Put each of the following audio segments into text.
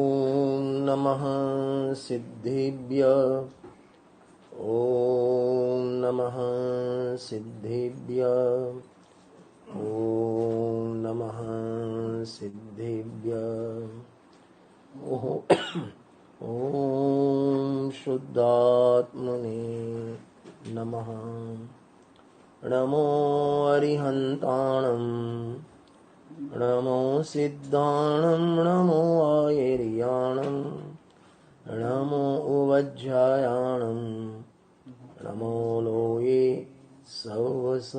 ॐ नमः सिद्धेभ्यः। ॐ नमः सिद्धेभ्यः। ॐ नमः सिद्धेभ्यः। ॐ शुद्धात्मने नमः। नमो अरिहन्ताणं नमो सिद्धाणं नमो आयर्याणं नमो उवज्जायाणं नमो लोये सवसाहणं।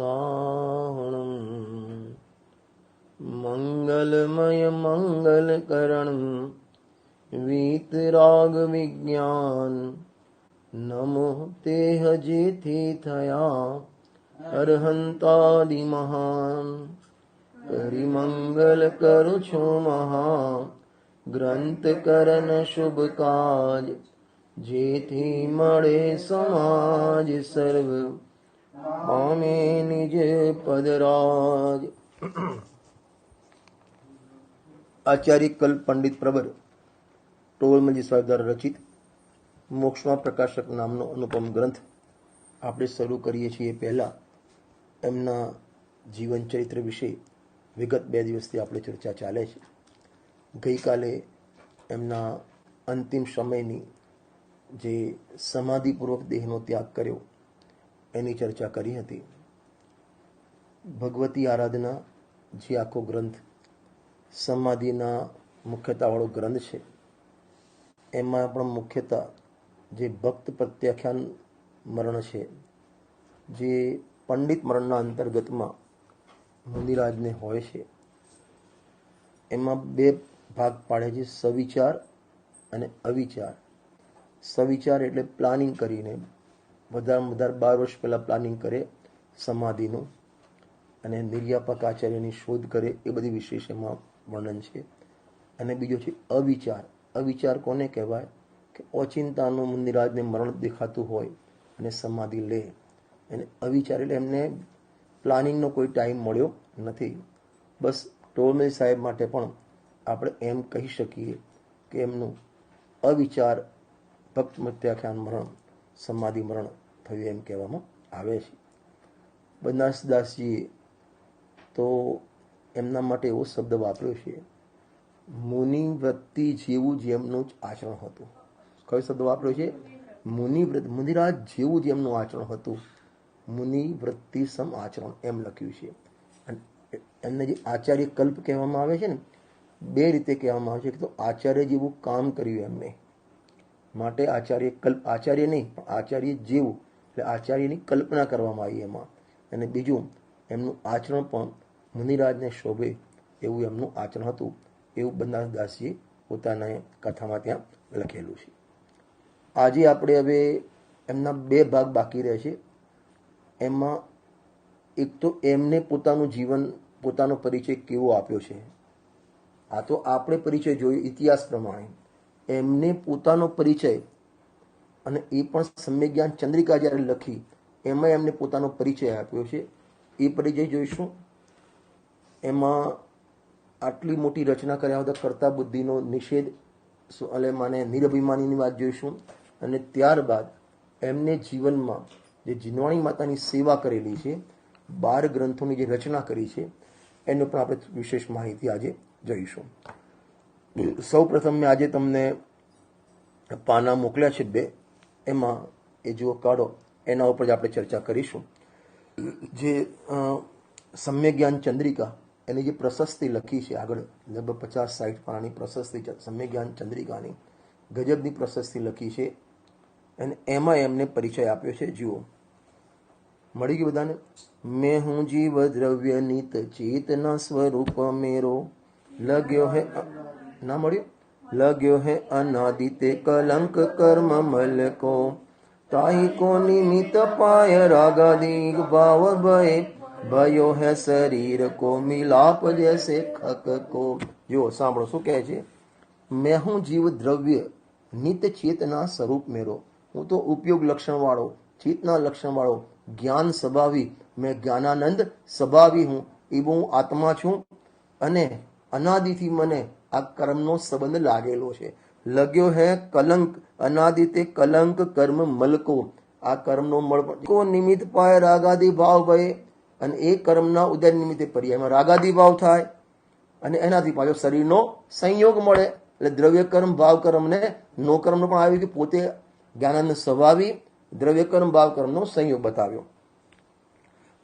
मंगलमय मंगलकरणं वीतराग विज्ञान नमो तेह जेथे थया अरहंतादि महान। परिमंगल करू छो महा ग्रंथ करन शुभ काज जेथी मळे समाज सर्व पामे निज पदराज। आचार्य कल्प पंडित प्रवर ટોવલમલજી સાહેબ દ્વારા રચિત મોક્ષમાં પ્રકાશક નામનો અનુપમ ગ્રંથ આપણે શરૂ કરીએ છીએ પહેલા એમના જીવન ચરિત્ર વિશે વિગત 2 દિવસથી આપણે ચર્ચા ચાલે છે. ગઈકાલે એમના અંતિમ સમયની જે સમાધિપૂર્વક દેહનો ત્યાગ કર્યો એની ચર્ચા કરી હતી. ભગવતી આરાધના જે આખો ગ્રંથ સમાધિના મુખ્યતાવાળો ગ્રંથ છે એમાં પણ મુખ્યતા જે ભક્ત પ્રત્યાખ્યાન મરણ છે, જે પંડિત મરણના અંતર્ગતમાં મુનિરાજને હોય છે, એમાં 2 ભાગ પાડે છે, સવિચાર અને અવિચાર. સવિચાર એટલે પ્લાનિંગ કરીને વધારે 12 વર્ષ પહેલાં પ્લાનિંગ કરે સમાધિનું અને નિર્યાપક આચાર્યની શોધ કરે, એ બધી વિશેષ એમાં વર્ણન છે. અને બીજો છે અવિચાર. અવિચાર કોને કહેવાય કે ઓચિંતાનું મુનિરાજને મરણ દેખાતું હોય અને સમાધિ લે, અને અવિચાર એટલે એમને પ્લાનિંગનો કોઈ ટાઈમ મળ્યો નથી. બસ ટોલમલ સાહેબ માટે પણ આપણે એમ કહી શકીએ કે એમનું અવિચાર ભક્ત પ્રત્યાખ્યાન મરણ સમાધિ મરણ થયું એમ કહેવામાં આવે છે. બનાસદાસજીએ તો એમના માટે એવો શબ્દ વાપર્યો છે, મુનિવૃત્તિ જેવું જેમનું જ આચરણ હતું. કયો શબ્દ વાપર્યો છે? મુનિવૃત્તિ. મુનિરાજ જેવું જ એમનું આચરણ હતું, મુનિવૃત્તિ સમ આચરણ એમ લખ્યું છે. અને એમને જે આચાર્ય કલ્પ કહેવામાં આવે છે ને, 2 રીતે કહેવામાં આવે છે. તો આચાર્ય જેવું કામ કર્યું એમને માટે આચાર્ય કલ્પ. આચાર્ય નહીં પણ આચાર્ય જેવું, એટલે આચાર્યની કલ્પના કરવામાં આવી એમાં. અને બીજું એમનું આચરણ પણ મુનિરાજને શોભે એવું એમનું આચરણ હતું, એવું બનાસદાસજીએ પોતાના કથામાં ત્યાં લખેલું છે. આજે આપણે હવે એમના 2 ભાગ બાકી રહે છે. એમાં એક તો એમને પોતાનું જીવન, પોતાનો પરિચય કેવો આપ્યો છે. આ તો આપણે પરિચય જોયો ઇતિહાસ પ્રમાણે, એમને પોતાનો પરિચય, અને એ પણ સમ્યક ચંદ્રિકા જ્યારે લખી એમાં એમને પોતાનો પરિચય આપ્યો છે. એ પરિચય જોઈશું. એમાં આટલી મોટી રચના કર્યા હતા કર્તા બુદ્ધિનો નિષેધ એટલે માને નિરભિમાનીની વાત જોઈશું. અને ત્યારબાદ એમને જીવનમાં જે જીનવાણી માતાની સેવા કરેલી છે, 12 ગ્રંથોની જે રચના કરી છે એનો પણ આપણે વિશેષ માહિતી આજે જોઈશું. સૌ પ્રથમ મેં આજે તમને પાના મોકલ્યા છે 2, એમાં એ જુઓ કાઢો, એના ઉપર જ આપણે ચર્ચા કરીશું. જે સમ્યક જ્ઞાન ચંદ્રિકા એની જે પ્રશસ્તિ લખી છે, આગળ લગભગ 50-60 પાનાની પ્રશસ્તિ સમ્યક જ્ઞાન ચંદ્રિકાની ગજબની પ્રશસ્તિ લખી છે. અને એમાં એમને પરિચય આપ્યો છે. જુઓ, મળી ગયું બધાને? મેં હું જીવ દ્રવ્ય નિત ચેતના સ્વરૂપ મેરો લગ્યો હે, ના મળ્યું? લગ્યો હે અનાદિતે કલંક કર્મ મલ કો તાહી કો નિમિત પાય રાગાદિક ભાવ ભય भयो है शरीर को मिलाप जैसे खक को. જો સાંભળો શું કહે છે? મેં હું જીવ દ્રવ્ય નિત ચેતના સ્વરૂપ મેરો. હું તો ઉપયોગ લક્ષણ વાળો, ચેતના લક્ષણ વાળો, જ્ઞાન સ્વભાવી, મેં જ્ઞાનાનંદ સ્વભાવી હું, એવું હું આત્મા છું. અને અનાદિથી મને આ કર્મનો સંબંધ લાગેલો છે. લગ્યો હે કલંક અનાદિ તે કલંક કર્મ મલકો. આ કર્મનો મળ કો નિમિત્ત પાય રાગાદિ ભાવ ભય, અને એ કર્મના ઉદય નિમિત્તે પર્યાયમાં રાગાદિ ભાવ થાય અને એનાથી પાછો શરીરનો સંયોગ મળે. એટલે દ્રવ્ય કર્મ ભાવ કર્મ ને નો કર્મનો પણ આવ્યું કે પોતે જ્ઞાનાનંદ સ્વભાવી દ્રવ્ય કર્મ ભાવ કર્મનો સંયોગ બતાવ્યો.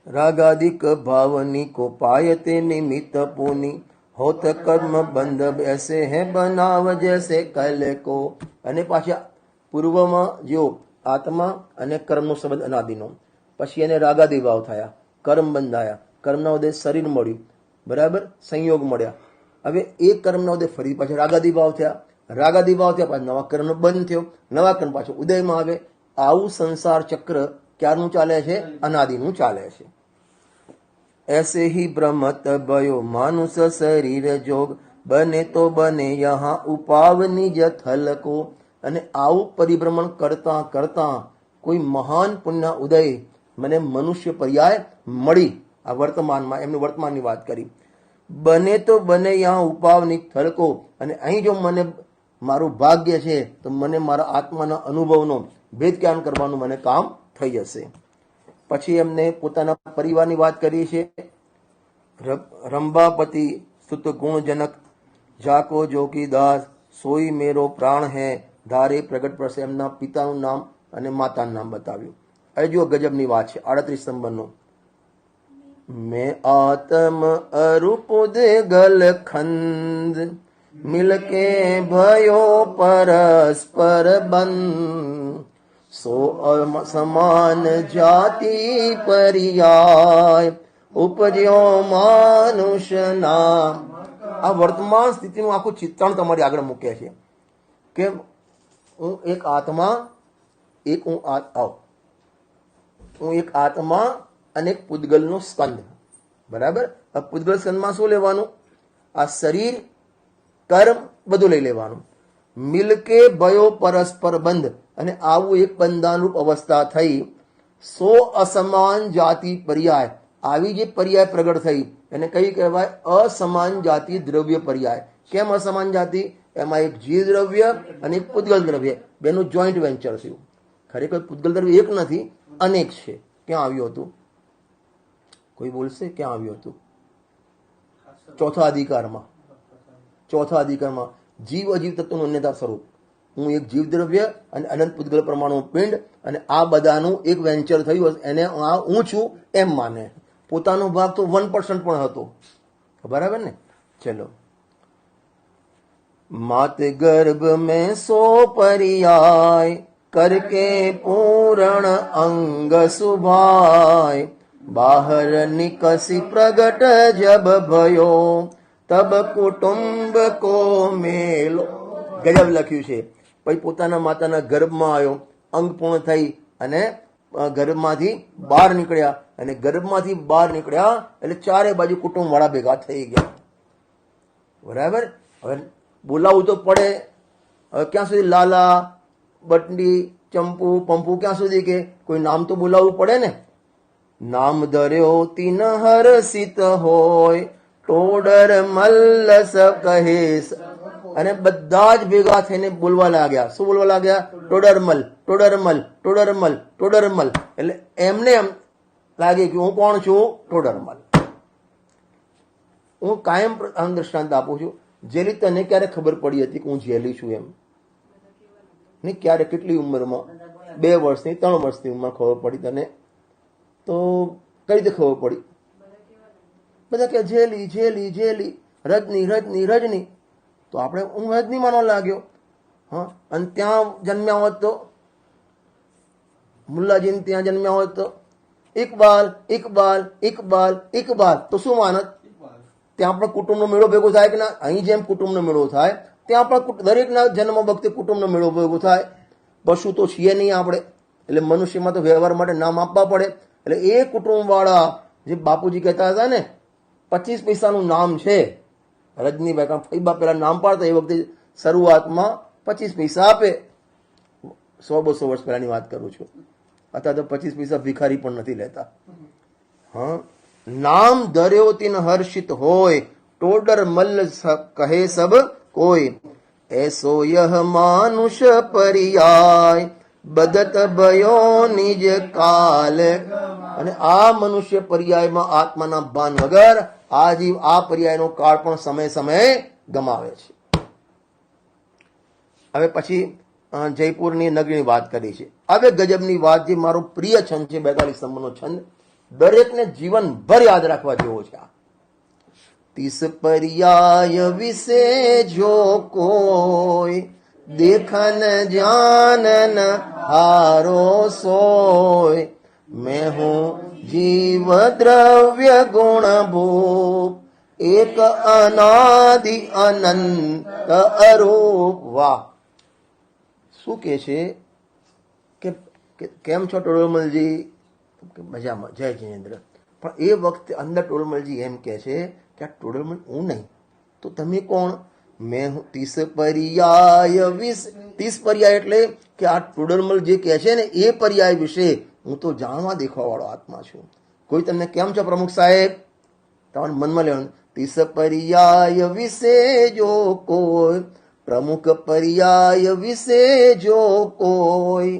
રાગાદિક ભાવની કો પાયતે નિમિત્ત પુની, હોત કર્મ બંધ બેસે હે બનાવ જૈસે કલ કો. અને પાછા પૂર્વમાં જો આત્મા અને કર્મનો સંબંધ અનાદિનો, પછી એને રાગાદિ ભાવ થયા, કર્મ બંધાયા, કર્મના ઉદય શરીર મળ્યું, બરાબર, સંયોગ મળ્યા. હવે એ કર્મના ઉદય ફરી પાછા રાગાદિ ભાવ થયા, રાગાદિ ભાવ થયા પાછા નવા કર્મનો બંધ થયો, નવા કર્મ પાછો ઉદયમાં આવે. આવું સંસાર ચક્ર ક્યારનું ચાલે છે? અનાદિનું ચાલે છે. ऐसे ही भ्रमत भयो मानुष शरीर जोग, बने तो बने यहाँ उपाव निज थल को. અને આવું પરિભ્રમણ કરતા કરતા કોઈ મહાન પુણ્ય ઉદય મને મનુષ્ય પર્યાય મળી. આ વર્તમાનમાં એમનું વર્તમાનની વાત કરી. બને તો બને યહાં ઉપાવની થલકો, અને અહીં જો મને મારું ભાગ્ય છે તો મને મારા આત્માના અનુભવનો ભેદ જ્ઞાન કરવાનું મને કામ થઈ જશે. પછી એમને પોતાના પરિવારની વાત કરી છે. રંભાપતિ સુત ગુણજનક જાકો જોકી દાસ, સોઈ મેરો પ્રાણ હૈ ધારે પ્રગટ પ્રસે. એમના પિતાનું નામ અને માતાનું નામ બતાવ્યું. હવે જુઓ ગજબની વાત છે. 38 નંબરનો. મેં આત્મ અરૂપ દે ગલ ખંદ, મિલકે ભયો પરસ્પર બંધ, સો સમાન જાતિ પર્યાય ઉપજ્યો માનુષના. આ વર્તમાન સ્થિતિનું આખું ચિત્રણ તમારી આગળ મૂકે છે કે હું એક આત્મા, હું એક આત્મા અને એક પૂતગલનો સ્કંદ, બરાબર. આ પૂતગલ સ્કંદમાં શું લેવાનું? આ શરીર, કર્મ બધું લઈ લેવાનું. મિલકે ભયો પરસ્પર બંધ, અને આવું એક બંધાનરૂપ અવસ્થા થઈ. સો અસમાન જાતિ પર્યાય, આવી જે પર્યાય પ્રગટ થઈ એને કઈ કહેવાય? અસમાન જાતિ દ્રવ્ય પર્યાય. કેમ અસમાન જાતિ? એમાં એક જીવ દ્રવ્ય અને એક પૂતગલ દ્રવ્ય બેનું જોઈન્ટ વેન્ચર થયું. ખરેખર પૂતગલ દ્રવ્ય એક નથી, અનેક છે. ક્યાં આવ્યું હતું? કોઈ બોલશે ક્યાં આવ્યું હતું? ચોથા અધિકારમાં જીવ અજીવ તત્વનું અન્યતા સ્વરૂપ. હું એક જીવ દ્રવ્ય અને અનંત પૂતગલ પરમાણુ પિંડ, અને આ બધાનું એક વેન્ચર થયું. એને આ હું છું એમ માને. પોતાનો ભાગ તો 1% પણ હતો, બરાબર ને? ચલો. मात गर्भ में सो पर्याय, करके पूर्ण अंग सुभाय, बाहर निकसी प्रगट जब भयो, तब कुटुंब को मेलो. ગજબ લખ્યું છે. પછી પોતાના માતાના ગર્ભમાં આવ્યો, અંગ પૂર્ણ થઈ અને ગર્ભમાંથી બહાર નીકળ્યા, અને ગર્ભમાંથી બહાર નીકળ્યા એટલે ચારે બાજુ કુટુંબ વાળા ભેગા થઈ ગયા, બરાબર. હવે બોલાવવું તો પડે. હવે ક્યાં સુધી લાલા, બટલી, ચંપુ, પંપુ, ક્યાં સુધી કે કોઈ નામ તો બોલાવવું પડે ને. નામ ધર્યો તીન હર્ષિત હોય, ટોડર મલ્લસ કહે. અને બધા જ ભેગા થઈને બોલવા લાગ્યા. શું બોલવા લાગ્યા? ટોડરમલ, ટોડરમલ, ટોડરમલ, ટોડરમલ. એટલે એમને એમ લાગે કે હું કોણ છું? ટોડરમલ. હું કાયમ દ્રષ્ટાંત આપું છું. જેલી તને ક્યારે ખબર પડી હતી કે હું જેલી છું એમ? ને ક્યારે, કેટલી ઉંમરમાં? 2 વર્ષની, 3 વર્ષની ઉંમર ખબર પડી તને? તો કઈ રીતે ખબર પડી? બધા કે જેલી જેલી જેલી, રજની રજની રજની. તો આપણે હું રજની માનવા લાગ્યો. હા, અને ત્યાં જન્મ્યા હોત તો, મુલ્લાજીને ત્યાં જન્મ્યા હોત તો ઇકબાલ ઇકબાલ ઇકબાલ ઇકબાલ, તો શું માનત? ત્યાં પણ કુટુંબનો મેળો ભેગો થાય કે ના? અહીં જેમ કુટુંબનો મેળો થાય ત્યાં પણ દરેકના જન્મ વખતે કુટુંબનો મેળો ભેગો થાય. પશુ તો છીએ નહીં આપણે, એટલે મનુષ્યમાં તો વ્યવહાર માટે નામ આપવા પડે. એટલે એ કુટુંબ વાળા જે બાપુજી કહેતા હતા ને 25 પૈસાનું નામ છે રજનીભાઈ, ફઈબા પેલા નામ પાડતા એ વખતે શરૂઆતમાં 25 પૈસા આપે. 100-200 વર્ષ પહેલાની વાત કરું છું. અત્યારે તો 25 પૈસા ભિખારી પણ નથી લેતા. હા, નામ ધર્યો તીન હર્ષિત હોય, टोडर मल्ल कहे सब कोई, ऐसो यह मानुष पर्याय, बदत भयो निज काल। અને આ મનુષ્ય પર્યાયમાં આત્માના ભાન વગર આ જીવ આ પર્યાયનો કાળ પણ સમય સમયે ગમાવે છે. હવે પછી જયપુરની નગરીની વાત કરી છે. હવે ગજબની વાત, જે મારો પ્રિય છંદ છે 42 નંબરનો છંદ, દરેકને જીવનભર યાદ રાખવા જેવો છે. 30 पर्याय विसे जो कोई, देखन जानन हारो सोय, मैं हूं जीव द्रव्य गुण भूप, एक अनादि अनंत अरूप. वाह, શું કે છે કે કેમ છો ટોળમલજી? મજામાં, જય જિનેન્દ્ર. પણ એ વખતે અંદર ટોળમલજી એમ કે છે કે આ ટોળમલ હું નહીં તો તમે કોણ? મેં 30 પર્યાય વિશે. 30 પર્યાય એટલે કે આ ટોળમલ જે કહે છે ને એ પર્યાય વિશે હું તો જાણવા દેખવા વાળો આત્મા છું. કોઈ તમને કેમ છો પ્રમુખ સાહેબ? તમારે મનમાં લેવાનું. 30 પર્યાય વિશે જો કોઈ, પ્રમુખ પર્યાય વિશે જો કોઈ.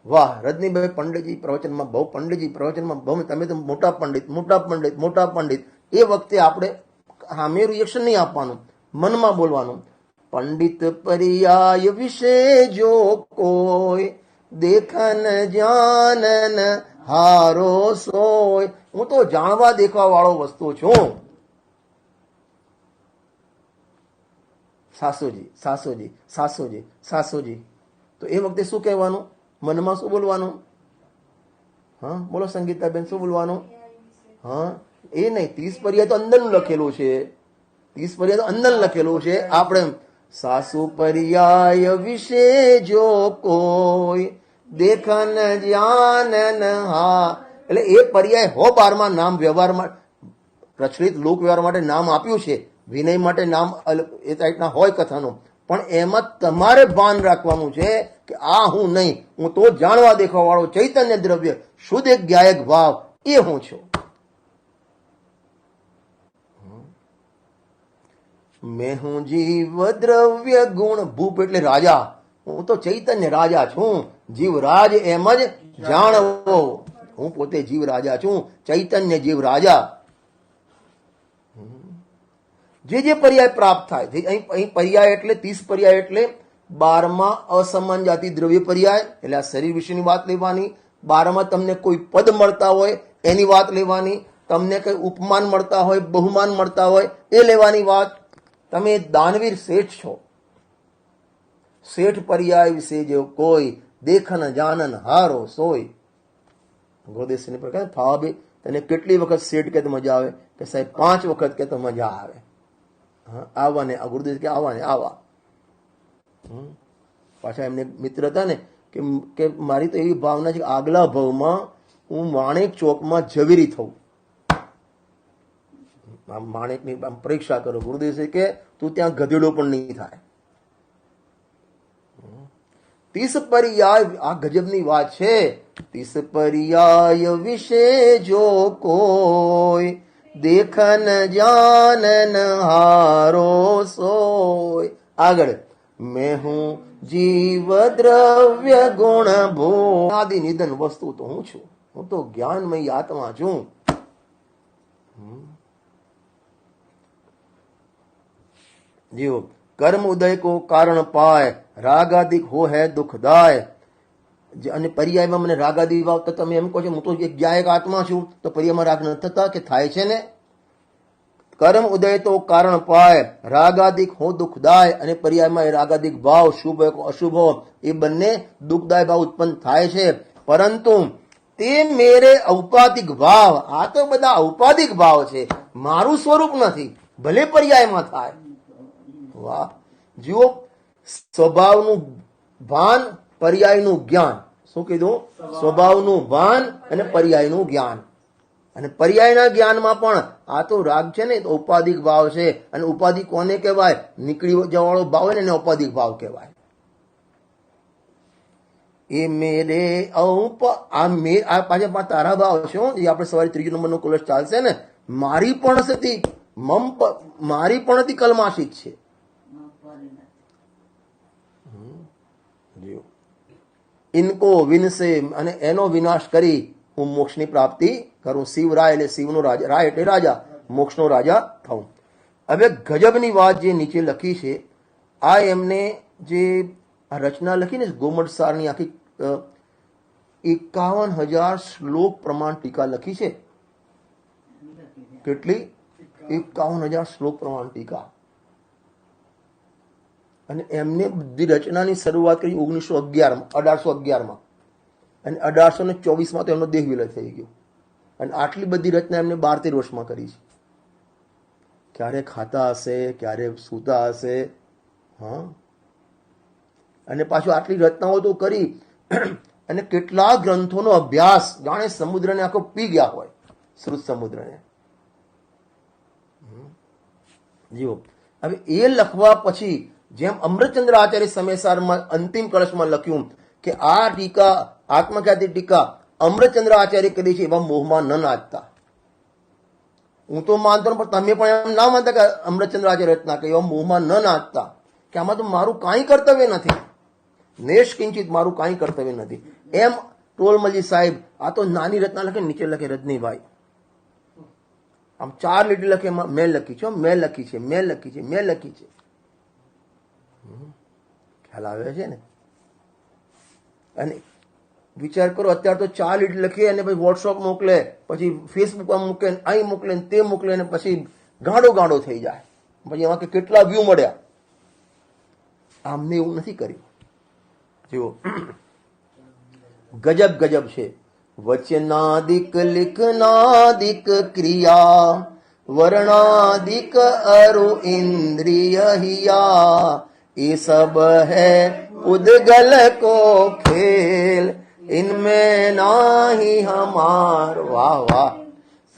વાહ, રજનીભાઈ પંડિતજી પ્રવચનમાં બહુ, પંડિતજી પ્રવચનમાં બહુ, તમે તો મોટા પંડિત, મોટા પંડિત, મોટા પંડિત. એ વખતે આપણે સામે રિએક્શન નહીં આપવાનું, મનમાં બોલવાનું. પંડિત પર્યાય વિશે જો કોઈ, દેખન જાનન હારો સોય. હું તો જાણવા દેખવા વાળો વસ્તુ છું. સાસુજી, સાસુજી, સાસુજી, સાસુજી. તો એ વખતે શું કહેવાનું? મનમાં શું બોલવાનું? હા બોલો સંગીતાબેન, શું બોલવાનું? હા એ નહીં, 30 પર્યાય તો અંદરનું લખેલું છે. 30 પર્યાય તો અંદર લખેલું છે. આપણે સાસુ પર્યાય વિશે જો કોઈ, દેખન જાનન હા. એટલે એ પર્યાય 12 નામ વ્યવહારમાં પ્રચલિત લોક વ્યવહાર માટે નામ આપ્યું છે. વિનય માટે નામ એ ટાઈપના હોય કથાનું, પણ એમાં તમારે ભાન રાખવાનું છે કે આ હું નહીં, હું તો જાણવા દેખવા વાળો ચૈતન્ય દ્રવ્ય શુદ્ધ એક ગાયક ભાવ એ હું છું. મેં હું જીવ દ્રવ્ય ગુણ ભૂપ એટલે રાજા. હું તો ચૈતન્ય રાજા છું. જીવ રાજ એમ જ જાણવો. હું પોતે જીવ રાજા છું, ચૈતન્ય જીવ રાજા. જે જે પર્યાય પ્રાપ્ત થાય, અહીં પર્યાય એટલે 30 પર્યાય એટલે 12માં અસમાન જાતિ દ્રવ્ય પર્યાય એટલે આ શરીર વિશેની વાત લેવાની. 12માં તમને કોઈ પદ મળતા હોય એની વાત લેવાની. તમને કઈ ઉપમાન મળતા હોય, બહુમાન મળતા હોય એ લેવાની વાત. તમે દાનવીર શેઠ છો. શેઠ પર્યાય વિશે જો કોઈ, દેખન જાનન હારો સોય. ગોદેશની પર કહે ફાવે તને કેટલી વખત શેઠ કે તો મજા આવે? કે સાહેબ 5 વખત કે તો મજા આવે. હા આવવાને આ ગુરુદેવ કે આવવાને આવા. પાછા એમને મિત્ર હતા ને કે મારી તો એવી ભાવના છે કે આગલા ભાવમાં હું માણેક ચોકમાં ઝવેરી થઉં. માણેકની પરીક્ષા કરો. ગુરુદેવ કે તું ત્યાં ગધેડો પણ નહીં થાય. 30 પર્યાય આ ગજબની વાત છે. 30 પર્યાય વિશે જો કોઈ, દેખન જાનન હારો સોય. આગળ મેં હું જીવ દ્રવ્ય ગુણ ભૂ. આદિ નિધન વસ્તુ તો હું છું. હું તો જ્ઞાનમય આત્મા છું. જીવો કર્મ ઉદય કો કારણ પાય, રાગાદિક હો હૈ દુઃખદાય. અને પર્યાયમાં મને રાગાદી ભાવ તો તમે એમ કહો છો હું તો એક ગાયક આત્મા છું, તો પર્યાયમાં રાગ ન થતા કે થાય છે ને? કર્મ ઉદય તો કારણ પાય, રાગાદિક હો દુઃખદાય. અને પર્યાયમાં રાગાદિક ભાવ શુભ અશુભ એ બંને દુઃખદાય ભાવ ઉત્પન્ન થાય છે. પરંતુ તે મેરે ઔપાધિક ભાવ, આ તો બધા ઔપાધિક ભાવ છે, મારું સ્વરૂપ નથી. ભલે પર્યાયમાં થાય. વાહ, જુઓ સ્વભાવનું ભાન, પર્યાયનું જ્ઞાન. શું કીધું? સ્વભાવનું ભાન અને પર્યાયનું જ્ઞાન. અને પર્યાયના જ્ઞાનમાં પણ આ તો રાગ છે ને, ઔપાધિક ભાવ છે. અને ઉપાધિ કોને કહેવાય? નીકળી જવાળો ભાવ હોય ને એને ઔપાધિક ભાવ કહેવાય. એ મેરે આ પાછા તારા ભાવ છે. જે આપણે સવારે 3 નંબરનો કોલેજ ચાલશે ને, મારી પણ સતી મારી પણ નથી, કલમાશી જ છે. ઇનકો વિનશે, અને એનો વિનાશ કરી હું મોક્ષની પ્રાપ્તિ કરું. શિવરાય એટલે શિવનો રાજા, રાય એટલે રાજા, મોક્ષનો રાજા થઉં. હવે ગજબની વાત જે નીચે લખી છે, આ એમને જે રચના લખી ને ગોમટસારની આખી 51,000 શ્લોક પ્રમાણ ટીકા લખી છે. કેટલી? 51,000 શ્લોક પ્રમાણ ટીકા. અને એમને બધી રચનાની શરૂઆત કરી 1811માં, અને 1824માં તો એમનો દેહ વિલય થઈ ગયો. અને આટલી બધી રચના એમને 12-13 વર્ષમાં કરી છે. ક્યારે ખાતા હશે, ક્યારે સૂતા હશે. હા, અને પાછું આટલી રચનાઓ તો કરી, અને કેટલા ગ્રંથોનો અભ્યાસ, જાણે સમુદ્રને આખો પી ગયા હોય, શ્રુત સમુદ્રને. જીવો. હવે એ લખવા પછી જેમ અમૃતચંદ્ર આચાર્ય સમયસારમાં અંતિમ કળશમાં લખ્યું કે આ ટીકા, આત્મખ્યાતિ ટીકા અમૃતચંદ્ર આચાર્ય કરી છે, એવા મોહમાં ન નાચતા. હું તો માનતો, પણ તમે પણ એમ ના માનતા કે અમૃતચંદ્ર આચાર્ય રચના કરી, એવા મોહમાં ન નાચતા કે આમાં તો મારું કાંઈ કર્તવ્ય નથી, નિષ્કિંચિત મારું કાંઈ કર્તવ્ય નથી. એમ ટોલમલજી સાહેબ આ તો નાની રચના લખે, નીચે લખે રજનીભાઈ, આમ 4 લીટી લખે, એમાં મેં લખી છે, મેં લખી છે, મેં લખી છે, મેં લખી છે. ખ્યાલ આવે છે ને? અને વિચાર કરો, અત્યારે તો 4 લીટી લખીએ અને પછી વોટ્સઅપ મોકલે, પછી ફેસબુકમાં મૂકે, અહીં મોકલે, તે મોકલે, અને પછી ગાંડો થઈ જાય. પછી એમાં કેટલા વ્યૂ મળ્યા. આમને એવું નથી કર્યું. જુઓ, ગજબ છે. વચનાદિક લિખનાદિક ક્રિયા, वर्णादिक अरु इंद्रिय हिया, ये सब है उद्गल को खेल, इनमें नाही हमार. वाह वाह,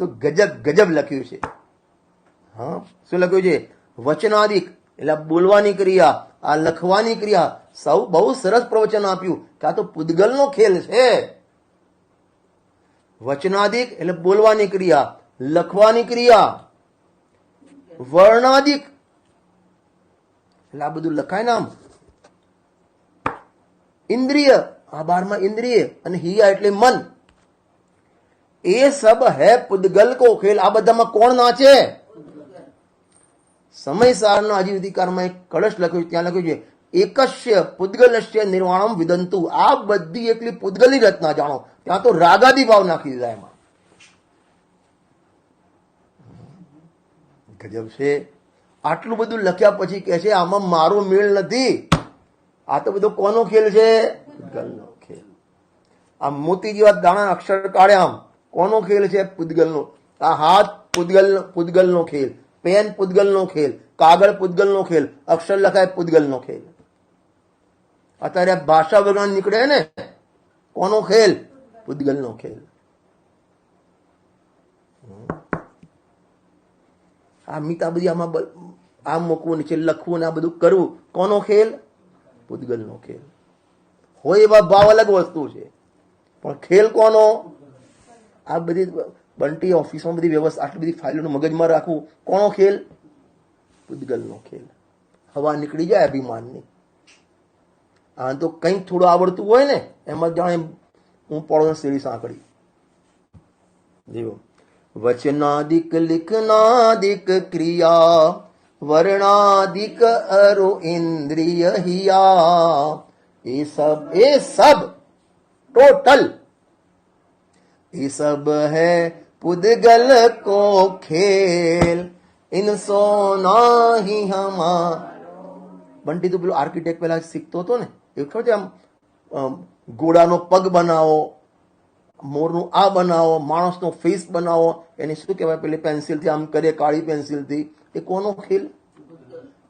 શું ગજબ લખ્યું છે. હા, શું લખ્યું છે? વચનાદિક એટલે બોલવાની ક્રિયા, આ લખવાની ક્રિયા. સૌ બહુ સરસ પ્રવચન આપ્યું કે આ તો પૂદગલનો ખેલ છે. વચનાદિક એટલે બોલવાની ક્રિયા, લખવાની ક્રિયા, વર્ણાદિક એટલે આ બધું લખાય ને આમ. ઇન્દ્રિય, આ 12માં ઇન્દ્રિય, અને હિયા એટલે મન. એ સબ હે પૂદગલ કો ખેલ. આ બધામાં કોણ નાચે? સમયસારના આજીવિકારમાં એક કળશ લખ્યું, ત્યાં લખ્યું છે એકસ્ય પૂદગલસ્ય નિર્વાણમ વિદંતુ. આ બધી એકલી પૂદગલની રચના જાણો. ત્યાં તો રાગાદી ભાવ નાખી દીધા એમાં. ગજબ છે. આટલું બધું લખ્યા પછી કે છે આમાં મારો મેળ નથી. આ તો બધો કોનો ખેલ છે? પૂદગલનો ખેલ. આ મોતી જેવા દાણા અક્ષર કાઢ્યા, આમ કોનો ખેલ છે? પૂદગલનો. આ હાથ પૂદગલનો ખેલ, પેન પૂદગલનો ખેલ, કાગળ પૂદગલનો ખેલ, અક્ષર લખાય પૂદગલનો ખેલ. અત્યારે ભાષા વિજ્ઞાન નીકળે ને, કોનો ખેલ? પૂદગલનો ખેલ. આ મીતા બધી આમાં આમ મૂકવું, નીચે લખવું ને આ બધું કરવું, કોનો ખેલ? પૂદગલનો ખેલ. હોય એવા ભાવ અલગ વસ્તુ છે, પણ ખેલ કોનો? આ બધી બંટી ઓફિસમાં બધી વ્યવસ્થા, આટલી બધી ફાઇલોનું મગજમાં રાખવું, કોનો ખેલ? પૂદગલનો ખેલ. હવા નીકળી જાય અભિમાનની. આ તો કંઈક થોડું આવડતું હોય ને, એમાં જાણે હું પડો સીડી સાંકળી. જીવો. वचनादिक लिखनादिक क्रिया, वर्णादिक अरु इंद्रिय हिया, ये सब टोटल, ये सब है पुद्गल को खेल, इनसो नाही हमार. બંટી તો પેલું આર્કિટેક્ટ પેલા શીખતો હતો ને, એ ખબર છે, આમ ઘોડાનો પગ બનાવો, મોરનું આ બનાવો, માણસનો ફેસ બનાવો, એને શું કહેવાય? પેલી પેન્સિલથી આમ કરે, કાળી પેન્સિલથી. એ કોનો ખેલ?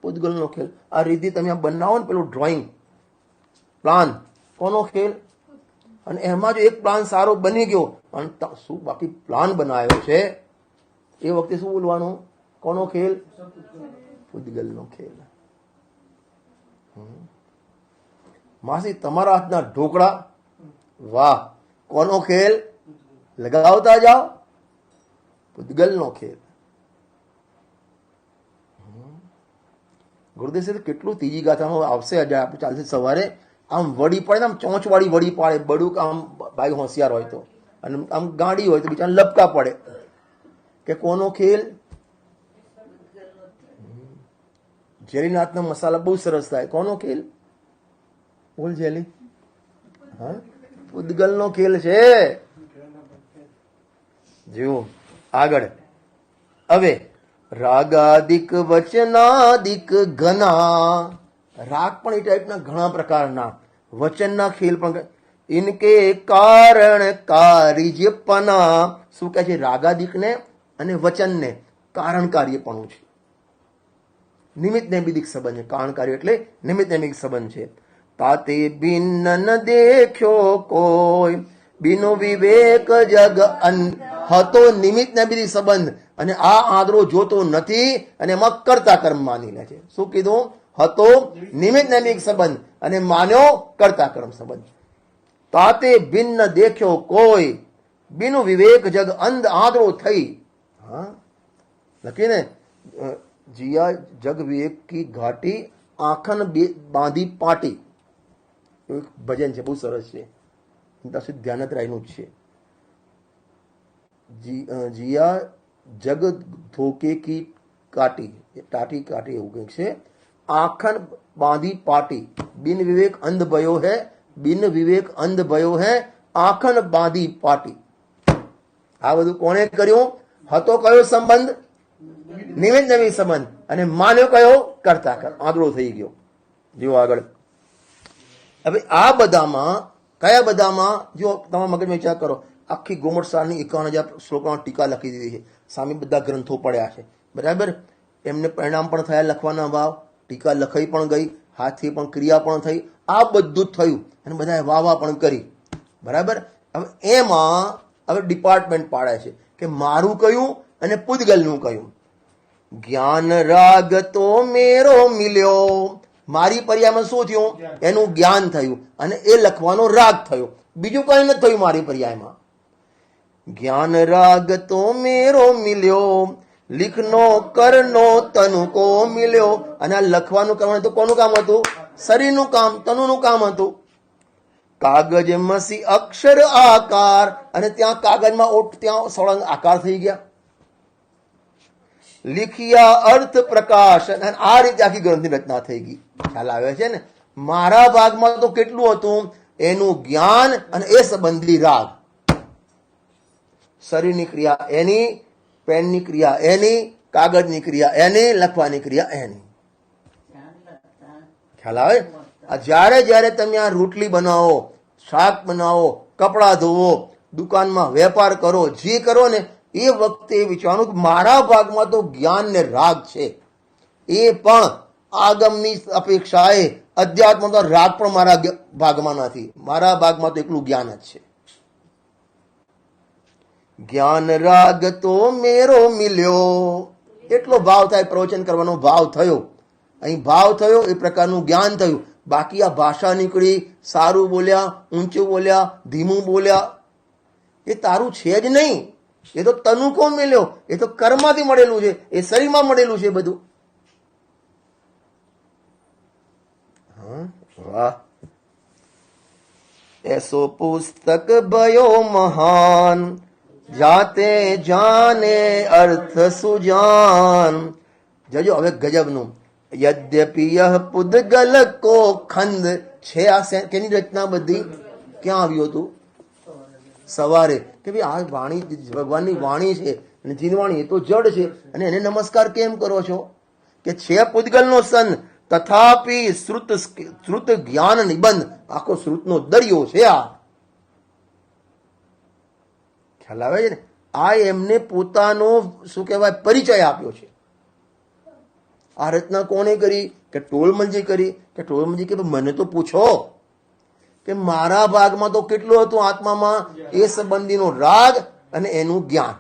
પૂદગલનો ખેલ. આ રીતિ તમે આ બનાવો ને, પેલું ડ્રોઈંગ પ્લાન, કોનો ખેલ? અને એમાં જો એક પ્લાન સારો બની ગયો, અને શું બાકી પ્લાન બનાવ્યો છે, એ વખતે શું બોલવાનું? કોનો ખેલ? પૂદગલનો ખેલ. માસી તમારા હાથના ઢોકળા, વાહ, કોનો ખેલ? લગાવતા જાઓ, પૂદગલનો ખેલ. ગુરુદેવ સાહેબ કેટલું ત્રીજી ગાથામાં આવશે, આજે આપણે ચાલશે સવારે, આમ વડી પડે ને, આમ ચોંચવાળી વડી પાડે, બડું આમ ભાઈ હોશિયાર હોય તો, અને આમ ગાડી હોય તો બિચારા લપકા પડે કે કોનો ખેલ. જેલીનાથના મસાલા બહુ સરસ થાય. કોનો ખેલ? બોલ જેલી. હા, પૂદગલનો ખેલ છે. જુઓ આગળ. હવે રાગાદિક વચનાદિક ઘના, રાગ પણ એ ટાઈપના ઘણા પ્રકારના, વચનના ખેલ પણ. ઇનકે કારણ કાર્યપના, શું કહે છે? રાગાદિકને અને વચનને કારણ કાર્યપણું છે. નિમિત્ત નૈમિત્તિક સંબંધ છે. કારણ કાર્ય એટલે નિમિત્ત નૈમિત્તિક સંબંધ છે. તાતે ભિન્ન ન દેખ્યો કોઈ, બિનો વિવેક જગ હતો નિમિત્ત નૈમિત્તિક સંબંધ, અને આ આદરો જોતો નથી અને એમાં કરતા કર્મ માની લે છે. શું કીધું? હતો નિમિત્ત નૈમિત્તિક સંબંધ અને માન્યો કરતા કર્મ સંબંધ. તાતે ભિન્ન દેખ્યો કોઈ, બિનો વિવેક જગ અંધ આદરો થઈ. હા, લખીને जिया जग विवेक की घाटी आखन बांधी पाटी, एक भजन है, बहुत सरस है, ध्यान रायनु છે. जिया जग धोके की काटी, टाटी काटी એવું કંઈક છે. आखन बांधी पाटी, बिन विवेक अंध भयो है, बिन विवेक अंध भयो है, आखन बांधी पाटी. આ બધું કોણે કર્યું? હતો કયો સંબંધ? નિમિત્ત નૈમિત્તિક સંબંધ. અને માન્યો કયો? કરતા કર. આંધળો થઈ ગયો. જો આગળ. હવે આ બધામાં કયા બધામાં? જો તમે મગજમાં વિચાર કરો, આખી ગોમટ સારની 51,000 શ્લોકોમાં ટીકા લખી દીધી છે, સામે બધા ગ્રંથો પડ્યા છે, બરાબર. એમને પરિણામ પણ થયા લખવાના ભાવ, ટીકા લખાઈ પણ ગઈ, હાથથી પણ ક્રિયા પણ થઈ, આ બધું જ થયું અને બધાએ વાહ પણ કરી, બરાબર. હવે એમાં હવે ડિપાર્ટમેન્ટ પાડે છે કે મારું કયું અને પૂદગલનું કયું. જ્ઞાન રાગ તો મેરો મિલ્યો, મારી પર્યાયમાં શું થયું? એનું જ્ઞાન થયું અને એ લખવાનો રાગ થયો, બીજું કઈ નથી થયું મારી પર્યાયમાં. જ્ઞાન રાગ તો મેરો મિલ્યો, લિખનો કરનો તનુ કો મિલ્યો. અને આ લખવાનું કરવાનું તો કોનું કામ હતું? શરીરનું કામ, તનુનું કામ હતું. કાગજ મસી અક્ષર આકાર, અને ત્યાં કાગજમાં ત્યાં સળંગ આકાર થઈ ગયા. लिखिया अर्थ प्रकाश, અને આ રીતે આખી ગ્રંથની રચના થઈ ગઈ. ખ્યાલ આવે છે ને? મારા ભાગમાં તો કેટલું હતું? એનું જ્ઞાન અને એ સંબંધી રાગ. શરીરની ક્રિયા એની, પેનની ક્રિયા એની, કાગળની ક્રિયા એની, લખવાની ક્રિયા એની. ખ્યાલ આવે? જ્યારે જ્યારે તમે આ રોટલી બનાવો, શાક બનાવો, કપડા ધોવો, દુકાનમાં વેપાર કરો, જે કરો ને, એ વખતે વિચારવાનું કે મારા ભાગમાં તો જ્ઞાન ને રાગ છે. એ પણ આગમની અપેક્ષાએ અધ્યાત્મ તો રાગ પણ મારા ભાગમાં નથી, મારા ભાગમાં તો એકલું જ્ઞાન જ છે. જ્ઞાન રાગ તો મેરો મિલ્યો, એટલો ભાવ થાય, પ્રવચન કરવાનો ભાવ થયો, અહીં ભાવ થયો, એ પ્રકારનું જ્ઞાન થયું. બાકી આ ભાષા નીકળી, સારું બોલ્યા, ઊંચું બોલ્યા, ધીમું બોલ્યા, એ તારું છે જ નહીં. એ તો તનુ કો મિલ્યો, એ તો કર્મમાંથી મળેલું છે, એ શરીરમાં મળેલું છે બધું. વાહ. એસો પુસ્તક ભયો મહાન, જાતે જાને અર્થ સુજાન. જજો હવે ગજબનું. યદ્યપિ યહ પુદગલ કો ખંડ છે. આ કેની રચના બધી? ક્યાં આવ્યું હતું? સવારે. કે ભાઈ આ વાણી ભગવાનની વાણી છે અને જીનવાણી, એ તો જડ છે, અને એને નમસ્કાર કેમ કરો છો? કે છે પૂદગલનો સન, તથાપી શ્રુત જ્ઞાન નિબંધ, આખો શ્રુતનો દરિયો છે આ. ખ્યાલ આવે છે ને? આ એમને પોતાનો શું કહેવાય પરિચય આપ્યો છે. આ રચના કોને કરી? કે ટોળમલજી કરી. કે ટોળમલજી કે મને તો પૂછો કે મારા ભાગમાં તો કેટલું હતું આત્મામાં? એ સંબંધીનો રાગ અને એનું જ્ઞાન.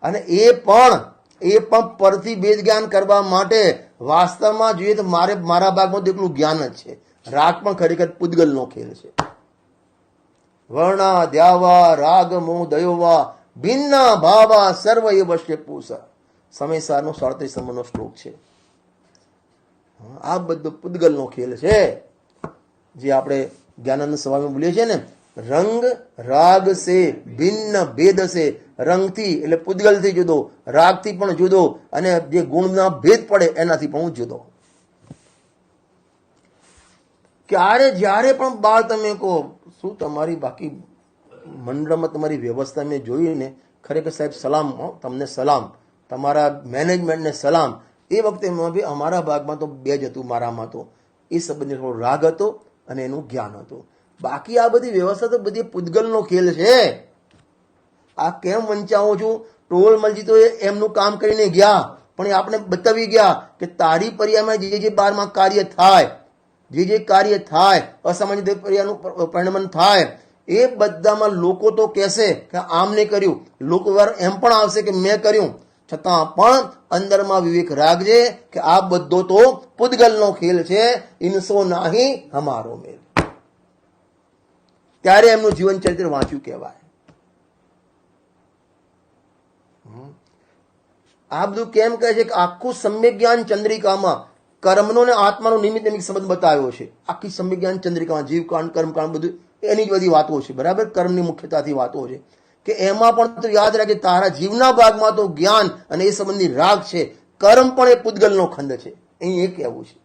અને એ પણ પરથી ભેદ જ્ઞાન કરવા માટે વાસ્તવમાં જોઈએ તો મારા ભાગમાં તો એટલું જ્ઞાન જ છે. રાગ પણ ખરેખર પૂદગલનો ખેલ છે. વર્ણા દ્યાવા રાગ મો દયોવા ભિન્ના ભાવા સર્વ એ વશ્ય પૂષ. સમયસારનો 37 નંબરનો શ્લોક છે. આ બધો પૂતગલનો ખેલ છે. જે આપણે જ્ઞાનાનંદ સ્વામી બોલીએ છીએ ને, રંગ રાગ સે ભિન્ન ભેદ સે. રંગથી એટલે પૂતગલથી જુદો, રાગથી પણ જુદો, અને જે ગુણના ભેદ પડે એનાથી પણ જુદો. ક્યારે જ્યારે પણ બાળ તમે કહો શું તમારી બાકી મંડળમાં તમારી વ્યવસ્થા મેં જોઈ ને, ખરેખર સાહેબ સલામ, તમને સલામ, તમારા મેનેજમેન્ટને સલામ. એ વખતે અમારા ભાગમાં તો બે જ હતું, મારામાં તો એ સંબંધે થોડો રાગ હતો અને એનું જ્ઞાન હતું. બાકી આ બધી વ્યવસ્થા તો બધી પૂતગલનો ખેલ છે. આ કેમ વંચાવો છું? ટોલ મલજી તો એમનું કામ કરીને ગયા, પણ એ આપણે બતાવી ગયા કે તારી પર્યામાં જે 12માં કાર્ય થાય, જે કાર્ય થાય, અસામાન્ય પર્યાનું પરિણમન થાય, એ બધામાં લોકો તો કહેશે કે આમ નહીં કર્યું, લોકો એમ પણ આવશે કે મેં કર્યું, છતાં પણ અંદરમાં વિવેક રાખજે કે આ બધો તો પૂતગલનો ખેલ છે. ઇનસો નાહી હમારો મેલ. ત્યારે એમનું જીવન ચરિત્ર વાંચ્યું કહેવાય. આ બધું કેમ કહે છે કે આખું સમ્યક જ્ઞાન ચંદ્રિકામાં કર્મનો ને આત્માનો નિમિત્ત સંબંધ બતાવ્યો છે. આખી સમ્યક જ્ઞાન ચંદ્રિકામાં જીવકાંડ, કર્મકાંડ બધું એની જ બધી વાતો છે. બરાબર, કર્મની મુખ્યતાથી વાતો છે કે એમાં પણ તો યાદ રાખે તારા જીવના ભાગમાં તો જ્ઞાન અને એ સંબંધી રાગ છે. કર્મ પણ એ પૂતગલનો ખંડ છે. અહીં એ કહેવું છે.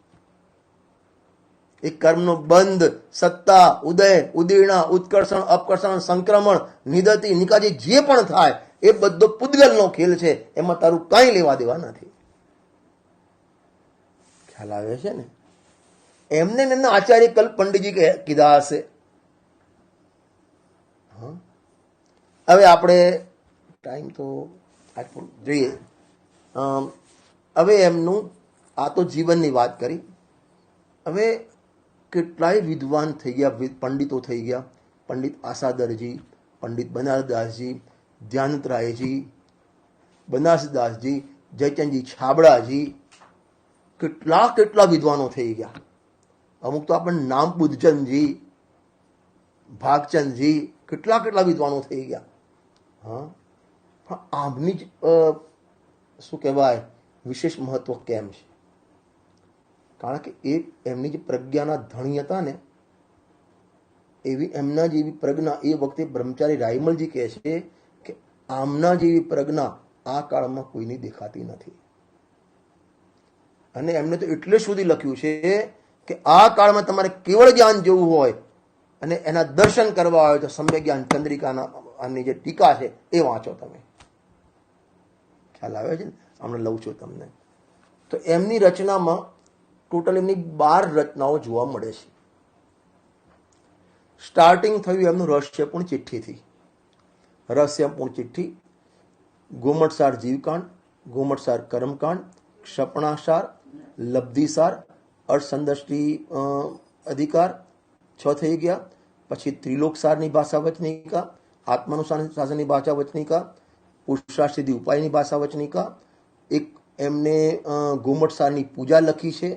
એ કર્મનો બંધ, સત્તા, ઉદય, ઉદીર્ણા, ઉત્કર્ષણ, અપકર્ષણ, સંક્રમણ, નિદતિ, નિકાજી જે પણ થાય એ બધો પૂતગલનો ખેલ છે. એમાં તારું કઈ લેવા દેવા નથી. ખ્યાલ આવે છે ને? એમને એમના આચાર્ય કલ્પ પંડિતજી કીધા હશે. હવે આપણે ટાઈમ તો જોઈએ. હવે એમનું આ તો જીવનની વાત કરી. હવે કેટલાય વિદ્વાન થઈ ગયા, પંડિતો થઈ ગયા. પંડિત આસાદરજી, પંડિત બનારસદાસજી, ધ્યાનતરાયજી, બનારસદાસજી, જયચંદજી છાબડાજી, કેટલા વિદ્વાનો થઈ ગયા. અમુક તો આપણને નામ, બુદ્ધચંદજી, ભાગચંદજી, કેટલા વિદ્વાનો થઈ ગયા. હા, પણ આમની જ શું કહેવાય વિશેષ મહત્વ કેમ છે? કારણ કે એ એમની જે પ્રજ્ઞાના ધણી હતા ને, એવી એમના જેવી પ્રજ્ઞા એ વખતે બ્રહ્મચારી રાયમલજી કહે છે કે આમના જેવી પ્રજ્ઞા આ કાળમાં કોઈની દેખાતી નથી. અને એમને તો એટલે સુધી લખ્યું છે કે આ કાળમાં તમારે કેવળ જ્ઞાન જેવું હોય અને એના દર્શન કરવા હોય તો સમ્યક જ્ઞાન ચંદ્રિકાના આની જે ટીકા છે એ વાંચો તમે. ખ્યાલ આવે છે ને? હમણાં લઉં છું તમને. તો એમની રચનામાં ટોટલ એમની 12 રચનાઓ જોવા મળે છે. સ્ટાર્ટિંગ થયું એમનું રહસ્યપૂર્ણ ચિઠ્ઠીથી. રહસ્યપૂર્ણ ચિઠ્ઠી, ગોમટસાર જીવકાંડ, ગોમટસાર કર્મકાંડ, ક્ષપણાસાર, લબ્ધિસાર, અર્થસંદષ્ટિ અધિકાર 6 થઈ ગયા. પછી ત્રિલોકસારની ભાષા વચનિકા, આત્માનુશાસનની ભાષા વચનિકા, પુરુષાર્થસિદ્ધિ ઉપાયની ભાષા વચનિકા, એક એમને ગોમટસારની પૂજા લખી છે,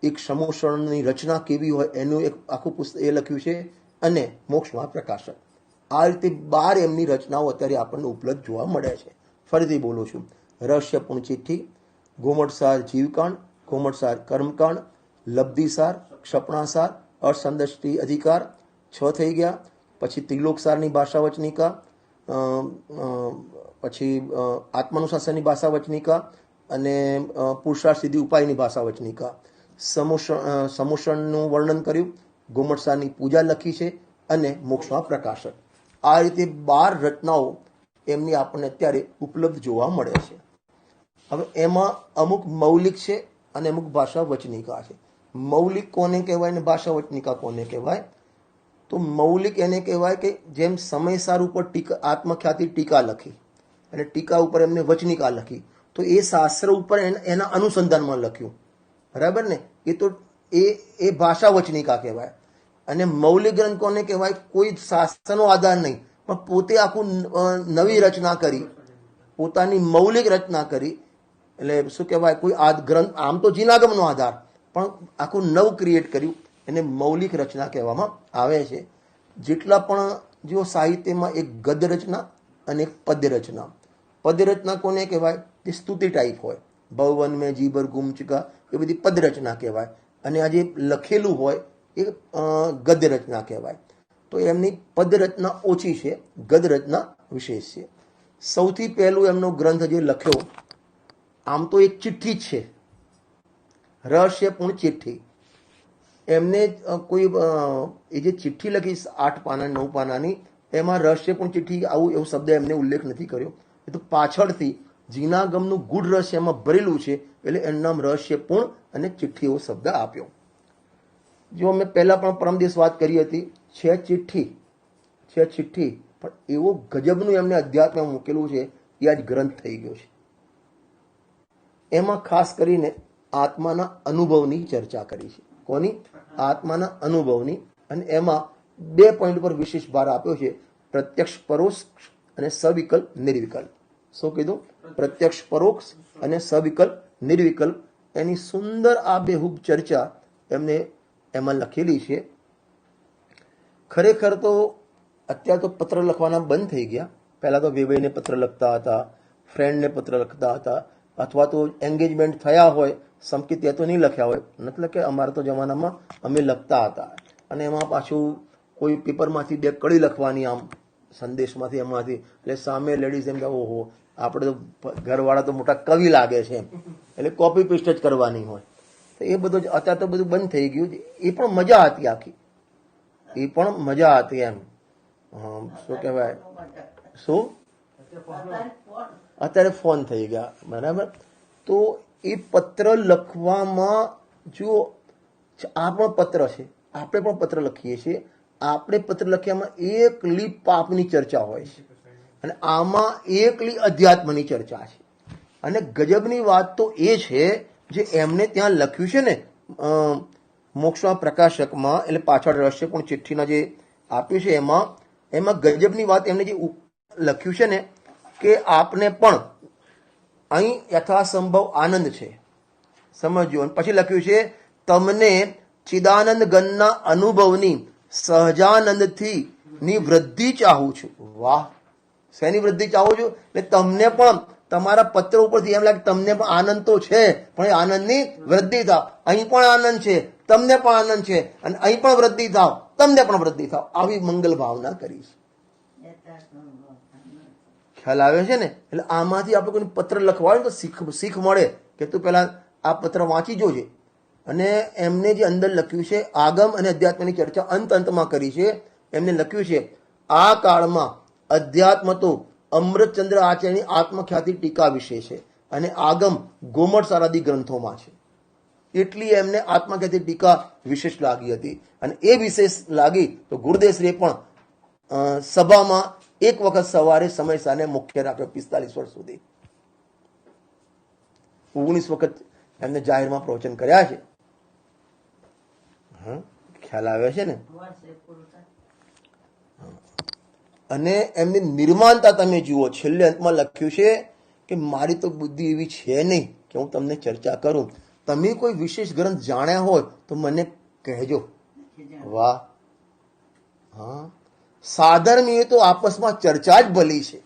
એક સમોષણની રચના કેવી હોય એનું એક આખું પુસ્તક એ લખ્યું છે, અને મોક્ષમાં પ્રકાશક. આ રીતે 12 એમની રચનાઓ અત્યારે આપણને ઉપલબ્ધ જોવા મળે છે. ફરીથી બોલું છું. રહસ્યપૂર્ણ ચિઠ્ઠી, ગોમટસાર જીવકાંડ, ગોમટસાર કર્મકાંડ, લબ્ધિસાર, ક્ષપણાસાર, અર્થસંદષ્ટિ અધિકાર 6 થઈ ગયા. પછી ત્રિલોકસારની ભાષા વચનિકા, પછી આત્માનુશાસનની ભાષા વચનિકા અને પુરુષાર્થ સિદ્ધિ ઉપાયની ભાષા વચનિકા. સમોષણનું વર્ણન કર્યું, ગોમટસારની પૂજા લખી છે, અને મોક્ષમાં પ્રકાશક. આ રીતે 12 રચનાઓ એમની આપણને અત્યારે ઉપલબ્ધ જોવા મળે છે. હવે એમાં અમુક મૌલિક છે અને અમુક ભાષા વચનિકા છે. મૌલિક કોને કહેવાય ને ભાષા વચનિકા કોને કહેવાય? તો મૌલિક એને કહેવાય કે જેમ સમયસાર ઉપર ટીકા, આત્મખ્યાતિ ટીકા લખી અને ટીકા ઉપર એમને વચનિકા લખી, તો એ શાસ્ત્ર ઉપર એના અનુસંધાનમાં લખ્યું. બરાબર ને? એ તો એ ભાષા વચનિકા કહેવાય. અને મૌલિક ગ્રંથ કોને કહેવાય? કોઈ શાસ્ત્રનો આધાર નહીં, પણ પોતે આખું નવી રચના કરી, પોતાની મૌલિક રચના કરી. એટલે શું કહેવાય? કોઈ આ ગ્રંથ આમ તો જીનાગમનો આધાર, પણ આખું નવ ક્રિએટ કર્યું, એને મૌલિક રચના કહેવામાં આવે છે. જેટલા પણ જો સાહિત્યમાં એક ગદ્ય રચના અને એક પદ્ય રચના. પદ્ય રચના કોને કહેવાય? તે સ્તુતિ ટાઈપ હોય, ભવન મેં જીભર ગુમચકા એ બધી પદ રચના કહેવાય. અને આ જે લખેલું હોય એ ગદ્ય રચના કહેવાય. તો એમની પદ રચના ઓછી છે, ગદ્ય રચના વિશેષ છે. સૌથી પહેલું એમનો ગ્રંથ જે લખ્યો, આમ તો એક ચિઠ્ઠી જ છે, રહસ્યપૂર્ણ ચિઠ્ઠી. એમને કોઈ એ જે ચિઠ્ઠી લખી 8 પાના 9 પાનાની, એમાં રહસ્યપૂર્ણ ચિઠ્ઠી આવું એવો શબ્દ એમને ઉલ્લેખ નથી કર્યો. એ તો પાછળથી જીનાગમનું ગૂઢ રહસ્ય એમાં ભરેલું છે, એટલે એનું નામ રહસ્યપૂર્ણ અને ચિઠ્ઠી એવો શબ્દ આપ્યો. જો મેં પહેલા પણ પરમ દિવસ વાત કરી હતી, છે ચિઠ્ઠી, પણ એવો ગજબનું એમને અધ્યાત્મ મૂકેલું છે એ આજ ગ્રંથ થઈ ગયો છે. એમાં ખાસ કરીને આત્માના અનુભવની ચર્ચા કરી છે. કોની? આત્માના અનુભવની. અને એમાં 2 પોઈન્ટ પર વિશેષ ભાર આપ્યો છે, પ્રત્યક્ષ પરોક્ષ અને સવિકલ્પ નિર્વિકલ્પ. શું કીધું? પ્રત્યક્ષ પરોક્ષ અને સવિકલ્પ નિર્વિકલ્પ. એની સુંદર આ બેહૂબ ચર્ચા એમને એમાં લખેલી છે. ખરેખર તો અત્યારે તો પત્ર લખવાના બંધ થઈ ગયા. પહેલા તો વેવાઈને પત્ર લખતા હતા, ફ્રેન્ડને પત્ર લખતા હતા, અથવા તો એન્ગેજમેન્ટ થયા હોય સમકી ત્યાં તો નહીં લખ્યા હોય, મતલબ કે અમારા તો જમાનામાં અમે લખતા હતા. અને એમાં પાછું કોઈ પેપરમાંથી 2 કડી લખવાની, આમ સંદેશમાંથી એમાંથી, એટલે સામે લેડીઝ એમ કે ઓહો આપણે તો ઘરવાળા તો મોટા કવિ લાગે છે એમ, એટલે કોપી પેસ્ટ જ કરવાની હોય. તો એ બધું અત્યારે તો બધું બંધ થઈ ગયું. એ પણ મજા હતી આખી, એ પણ મજા હતી એમ. શું કહેવાય, શું અત્યારે ફોન થઈ ગયા, બરાબર. તો એ પત્ર લખવામાં જો આ પણ પત્ર છે, આપણે પણ પત્ર લખીએ છીએ. આપણે પત્ર લખ્યામાં એકલી પાપની ચર્ચા હોય છે, અને આમાં એકલી અધ્યાત્મની ચર્ચા છે. અને ગજબની વાત તો એ છે જે એમને ત્યાં લખ્યું છે ને મોક્ષના પ્રકાશકમાં, એટલે પાછળ રહસ્યપૂર્ણ ચિઠ્ઠીના જે આપ્યું છે એમાં ગજબની વાત એમને જે લખ્યું છે ને કે આપને પણ અહીં યથાસંભવ આનંદ છે, સમજો. અને પછી લખ્યું છે તમને ચિદાનંદ ગણના અનુભવની સહજાનંદથી ની વૃદ્ધિ ચાહું છું. વાહ! શેની વૃદ્ધિ ચાહું છું? એટલે તમને પણ તમારા પત્ર ઉપરથી એમ લાગે તમને પણ આનંદ તો છે, પણ એ આનંદની વૃદ્ધિ થાવ. અહીં પણ આનંદ છે, તમને પણ આનંદ છે, અને અહીં પણ વૃદ્ધિ થાવ, તમને પણ વૃદ્ધિ થાવ. આવી મંગલ ભાવના કરીશ. ખ્યાલ આવે છે ને? એટલે આમાંથી આપણે કોઈ પત્ર લખવા હોય તો શીખ મળે કે તું પેલા આ પત્ર વાંચી જોજે. અને એમને જે અંદર લખ્યું છે, આગમ અને અધ્યાત્મની ચર્ચા અંતમાં કરી છે. એમને લખ્યું છે આ કાળમાં અધ્યાત્મ તો અમૃતચંદ્ર આચાર્યની આત્મખ્યાતિ ટીકા વિશે છે, અને આગમ ગોમટ સારાદી ગ્રંથોમાં છે. એટલી એમને આત્મખ્યાતિ ટીકા વિશેષ લાગી હતી. અને એ વિશેષ લાગી તો ગુરુદેવશ્રીએ પણ સભામાં એક વખત સવારે સમય સાને મુખ્ય રાખ્યો 45 વર્ષ સુધી. 19 વખત એમને જાહેરમાં પ્રવચન કર્યા છે. ખ્યાલ આવે છે ને? અને એમની નિર્માણતા તમે જુઓ. છેલ્લે અંતમાં લખ્યું છે કે મારી તો બુદ્ધિ એવી છે નહીં કે હું તમને ચર્ચા કરું. તમે કોઈ વિશેષ ગ્રંથ જાણ્યા હોય તો મને કહેજો. વાહ! હા, સાધર્મીએ તો આપસમાં ચર્ચા જ ભલી છે.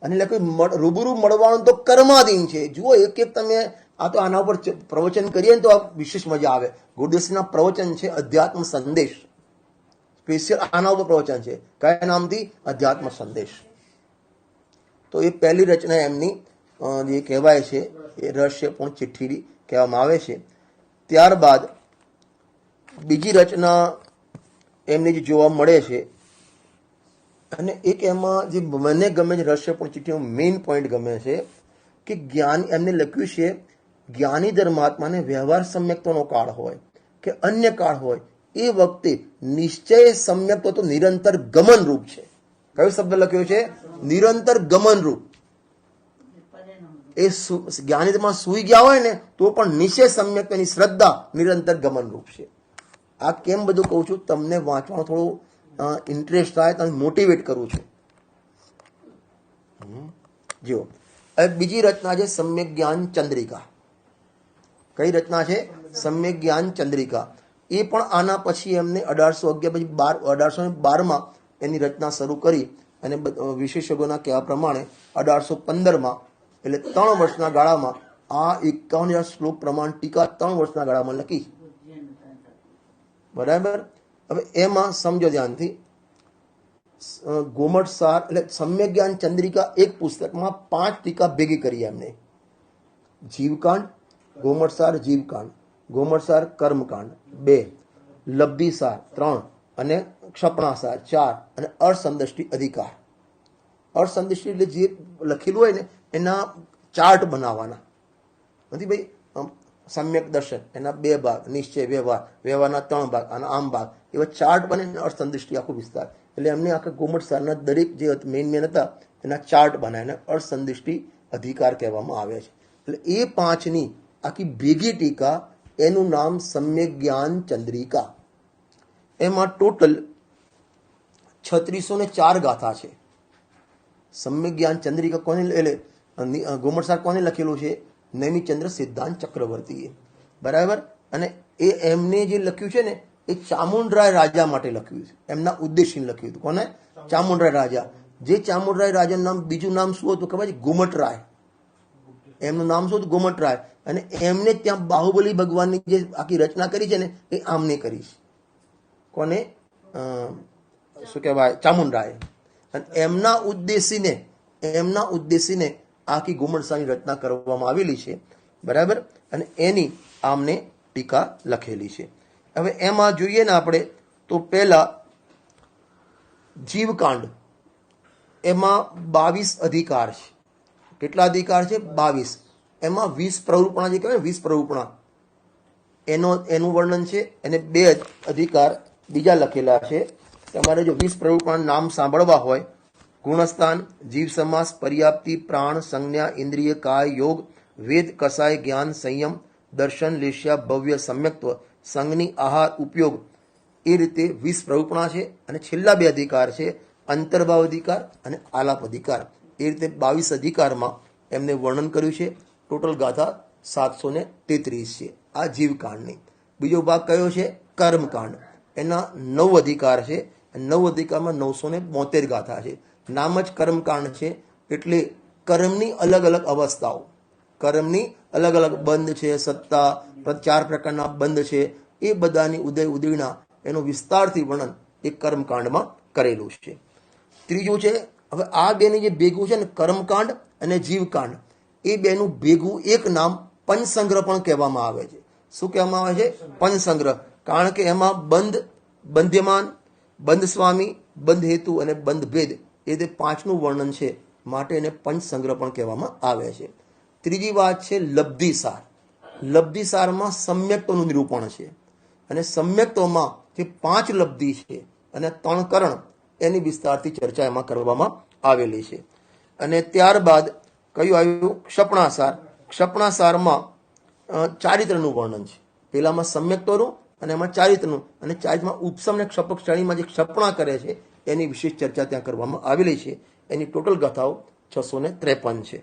અને એટલે કોઈ રૂબરૂ મળવાનું તો કર્માધીન છે. જુઓ, એક તમે આ તો આના ઉપર પ્રવચન કરીએ ને તો આ વિશેષ મજા આવે. ગુરુદેવના પ્રવચન છે અધ્યાત્મ સંદેશ, સ્પેશિયલ આના ઉપર પ્રવચન છે. કયા નામથી? અધ્યાત્મ સંદેશ. તો એ પહેલી રચના એમની જે કહેવાય છે એ રહસ્યપૂર્ણ ચિઠ્ઠી કહેવામાં આવે છે. ત્યારબાદ બીજી રચના એમની જે જોવા મળે છે, અને એક એમાં જે મને ગમે છે રહસ્યપૂર્ણ ચિઠ્ઠીનો મેઇન પોઈન્ટ ગમે છે કે જ્ઞાન એમને લખ્યું છે જ્ઞાની ધર્માત્માને વ્યવહાર સમ્યક્તોનો કાળ હોય કે અન્ય કાળ હોય, એ વખતે નિશ્ચય સમ્યક્તો તો નિરંતર ગમન રૂપ છે. કયો શબ્દ લખ્યો છે? નિરંતર ગમન રૂપ. એ જ્ઞાનીમાં સુઈ ગયા હોય ને તો પણ નિશ્ચય સમ્યક્તની શ્રદ્ધા નિરંતર ગમન રૂપ છે. આ કેમ બધું કહું છું? તમને વાંચવાનો થોડો ઇન્ટરેસ્ટ થાય, તમે મોટિવેટ કરું છું. જો બીજી રચના છે સમ્યક જ્ઞાન ચંદ્રિકા. કઈ રચના છે? સમ્યક જ્ઞાન ચંદ્રિકા. એ પણ આના પછી એમને 1811 પછી 1812માં એની રચના શરૂ કરી, અને વિશેષજ્ઞોના કહેવા પ્રમાણે 1815માં એટલે 3 વર્ષના ગાળામાં આ 51,000 શ્લોક પ્રમાણ ટીકા 3 વર્ષના ગાળામાં લખી. બરાબર. હવે એમાં સમજો ધ્યાનથી, ગોમટ સાર એટલે સમ્યક જ્ઞાન ચંદ્રિકા એક પુસ્તકમાં 5 ટીકા ભેગી કરી એમને. જીવકાંડ, ગોમટસાર જીવકાંડ, ગોમટસાર કર્મકાંડ 2, લબ્ધિસાર 3 અને ક્ષપણાસાર 4 અને અર્થસંદષ્ટિ અધિકાર. અર્થસંદષ્ટિ એટલે જે લખેલું હોય ને એના ચાર્ટ બનાવવાના નથી ભાઈ. સમ્યક દર્શન એના 2 ભાગ, નિશ્ચય વ્યવહાર, વ્યવહારના 3 ભાગ અને આમ ભાગ, એવા ચાર્ટ બને અર્થસંદષ્ટિ આખો વિસ્તાર. એટલે એમને આખા ગોમટસારના દરેક જે મેન હતા એના ચાર્ટ બનાવીને અર્થસંદષ્ટિ અધિકાર કહેવામાં આવે છે. એટલે એ 5ની આખી ભેગી ટીકા, એનું નામ સમ્યક જ્ઞાન ચંદ્રિકા. એમાં ટોટલ 3604 ગાથા છે. સમ્યક જ્ઞાન ચંદ્રિકા કોને એટલે ગોમટસાર કોને લખેલું છે? નૈમિચંદ્ર સિદ્ધાંત ચક્રવર્તીએ. બરાબર. અને એ એમને જે લખ્યું છે ને એ ચામુંડરાય રાજા માટે લખ્યું છે, એમના ઉદ્દેશીને લખ્યું હતું. કોને? ચામુંડરાય રાજા. જે ચામુંડરાય રાજાનું નામ, બીજું નામ શું હતું ખબર છે? ગોમટરાય. એમનું નામ શું હતું? ગોમટરાય. અને એમને ત્યાં બાહુબલી ભગવાનની જે આખી રચના કરી છે ને એ આમને કરી છે. કોને? શું કહેવાય? ચામુંડરાય. અને એમના ઉદ્દેશીને આખી ગોમટસાની રચના કરવામાં આવેલી છે. બરાબર. અને એની આમને ટીકા લખેલી છે. હવે એમાં જોઈએ ને આપણે તો પહેલા જીવકાંડ, એમાં 22 અધિકાર છે. કેટલા અધિકાર છે? 22. એમાં 20 પ્રવૃપણા જે કહેવાય 20 પ્રવૃપણા એનું વર્ણન છે. અને 2 અધિકાર બીજા લખેલા છે. તમારે જો 20 પ્રવૃપણા નામ સાંભળવા હોય, ગુણસ્થાન, જીવ સમાસ, પર્યાપ્તિ, પ્રાણ, સંજ્ઞા, ઇન્દ્રિય, કાય, યોગ, વેદ, કસાય, જ્ઞાન, સંયમ, દર્શન, લેશ્યા, ભવ્ય, સમ્યક્ત્વ, સંજ્ઞની, આહાર, ઉપયોગ, એ રીતે 20 પ્રવૃપણા છે. અને છેલ્લા 2 અધિકાર છે, અંતર્ભાવ અધિકાર અને આલાપ અધિકાર. એ રીતે 22 અધિકારમાં એમને વર્ણન કર્યું છે. ટોટલ ગાથા 733 છે આ જીવકાંડની. બીજો ભાગ કયો છે? કર્મકાંડ. એના 9 અધિકાર છે. 9 અધિકારમાં 972 ગાથા છે. નામ જ કર્મકાંડ છે એટલે કર્મની અલગ અલગ અવસ્થાઓ, કર્મની અલગ અલગ બંધ છે, સત્તા, 4 પ્રકારના બંધ છે, એ બધાની ઉદયના એનું વિસ્તારથી વર્ણન એ કર્મકાંડમાં કરેલું છે. ત્રીજું છે, હવે આ બેની જે ભેગું છે ને કર્મકાંડ અને જીવકાંડ, એ બેનું ભેગું એક નામ પંચસંગ્રહ પણ કહેવામાં આવે છે. શું કહેવામાં આવે છે? પંચસંગ્રહ. કારણ કે એમાં બંધ્યમાન, બંધ સ્વામી, બંધ હેતુ અને બંધ ભેદ, એ તે 5નું વર્ણન છે, માટે એને પંચસંગ્રહ પણ કહેવામાં આવે છે. ત્રીજી વાત છે લબ્ધિસાર. લબ્ધિસારમાં સમ્યક્ત્વનું નિરૂપણ છે. અને સમ્યક્ત્વમાં જે 5 લબ્ધિ છે અને 3 કરણ, એની વિસ્તારથી ચર્ચા એમાં કરવામાં આવેલી છે. અને ત્યારબાદ કયું આવ્યું? ક્ષપણાસાર. ક્ષપણાસારમાં ચારિત્રનું વર્ણન છે. પેલામાં સમ્યક્ત્વનું અને એમાં ચારિત્રનું, અને ચારિત્રમાં ઉપસમ અને ક્ષપક શ્રેણીમાં જે ક્ષપણા કરે છે એની વિશેષ ચર્ચા ત્યાં કરવામાં આવેલી છે. એની ટોટલ ગાથાઓ 653 છે.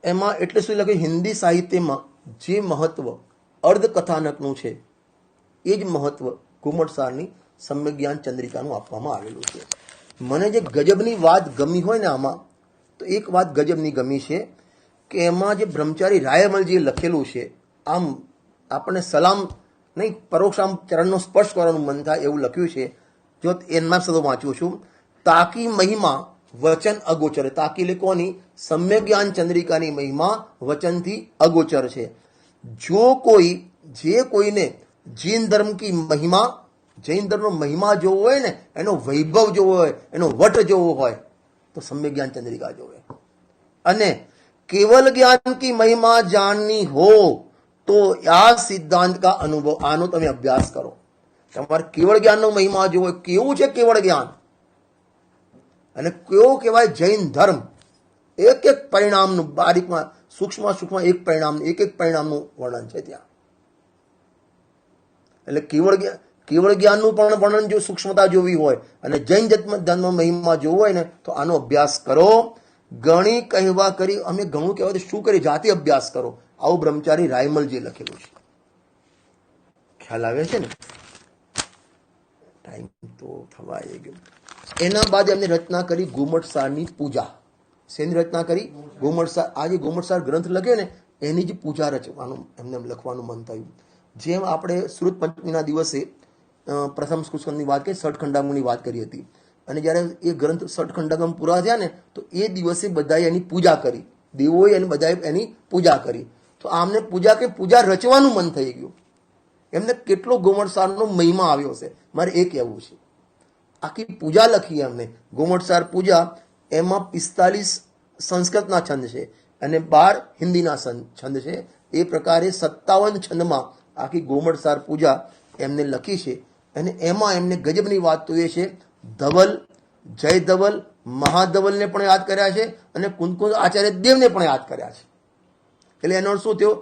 એમાં એટલે શું લખ્યું? હિન્દી સાહિત્યમાં જે મહત્વ અર્ધકથાનકનું છે એ જ મહત્વ ગોમટસારની સમ્યક જ્ઞાન ચંદ્રિકાનું આપવામાં આવેલું છે. મને જે ગજબની વાત ગમી હોય ને આમાં, તો એક વાત ગજબની ગમી છે કે એમાં જે બ્રહ્મચારી રાયમલ જે લખેલું છે, આમ આપણને સલામ નહીં, પરોક્ષ આમ ચરણનો સ્પર્શ કરવાનું મન થાય એવું લખ્યું છે. જો એના શબ્દો વાંચું છું, તાકી મહિમા વચન અગોચર. તાકી એટલે કોની? સમ્યક જ્ઞાન ચંદ્રિકાની મહિમા વચનથી અગોચર છે. જે કોઈને જૈન ધર્મ કી મહિમા, જૈન ધર્મનો મહિમા જોવો હોય ને, એનો વૈભવ જોવો હોય, એનો વટ જોવો હોય તો સમ્યક જ્ઞાન ચંદ્રિકા જોવે. અને केवल ज्ञान की महिमा जाननी हो तो આ સિદ્ધાંત કા અનુભવ, આનો તમે અભ્યાસ કરો. તમારે કેવળ જ્ઞાનનો મહિમા જોવો, કેવું છે કેવળ જ્ઞાન અને કેવો કહેવાય જૈન ધર્મ, એક એક પરિણામનું બારીકમાં સૂક્ષ્મ એક પરિણામ, એક પરિણામનું વર્ણન છે ત્યાં. એટલે કેવળ જ્ઞાનનું પણ વર્ણન જો સૂક્ષ્મતા જોવી હોય અને જૈન ધર્મ મહિમા જોવો હોય ને તો આનો અભ્યાસ કરો. ગણી કહેવા કરી, અમે ઘણું કહેવાય શું કરી, જાતે અભ્યાસ કરો. આવું બ્રહ્મચારી રાયમલજી લખેલું છે. ખ્યાલ આવે છે ને? ટાઈમ તો થવા આવી ગયો. એના બાદ એમને રચના કરી ગોમટસારની પૂજા. શેની રચના કરી? ગોમટસાર. આ જે ગોમટસાર ગ્રંથ લખ્યો ને એની જ પૂજા રચવાનું એમને લખવાનું મન થયું. જેમ આપણે શ્રુત પંચમીના દિવસે પ્રથમ સ્કંદની વાત કરી, ષટખંડાગમની વાત કરી હતી, અને જ્યારે એ ગ્રંથ ષટખંડાગમ પૂરા થયા ને તો એ દિવસે બધાએ એની પૂજા કરી, દેવોએ અને બધાએ એની પૂજા કરી. તો આમને પૂજા રચવાનું મન થઈ ગયું. એમને કેટલો ગોમટસારનો મહિમા આવ્યો છે, મારે એ કહેવું છે. આખી પૂજા લખી એમને, ગોમટસાર પૂજા. એમાં 45 સંસ્કૃતના છંદ છે અને 12 હિન્દીના છંદ છે. એ પ્રકારે 57 છંદમાં આખી ગોમટસાર પૂજા એમને લખી છે. અને એમાં એમને ગજબની વાત તો એ છે, ધવલ, જય ધવલ, મહાધવલને પણ યાદ કર્યા છે અને કુંકુંજ આચાર્ય દેવને પણ યાદ કર્યા છે. એટલે એનો શું થયો?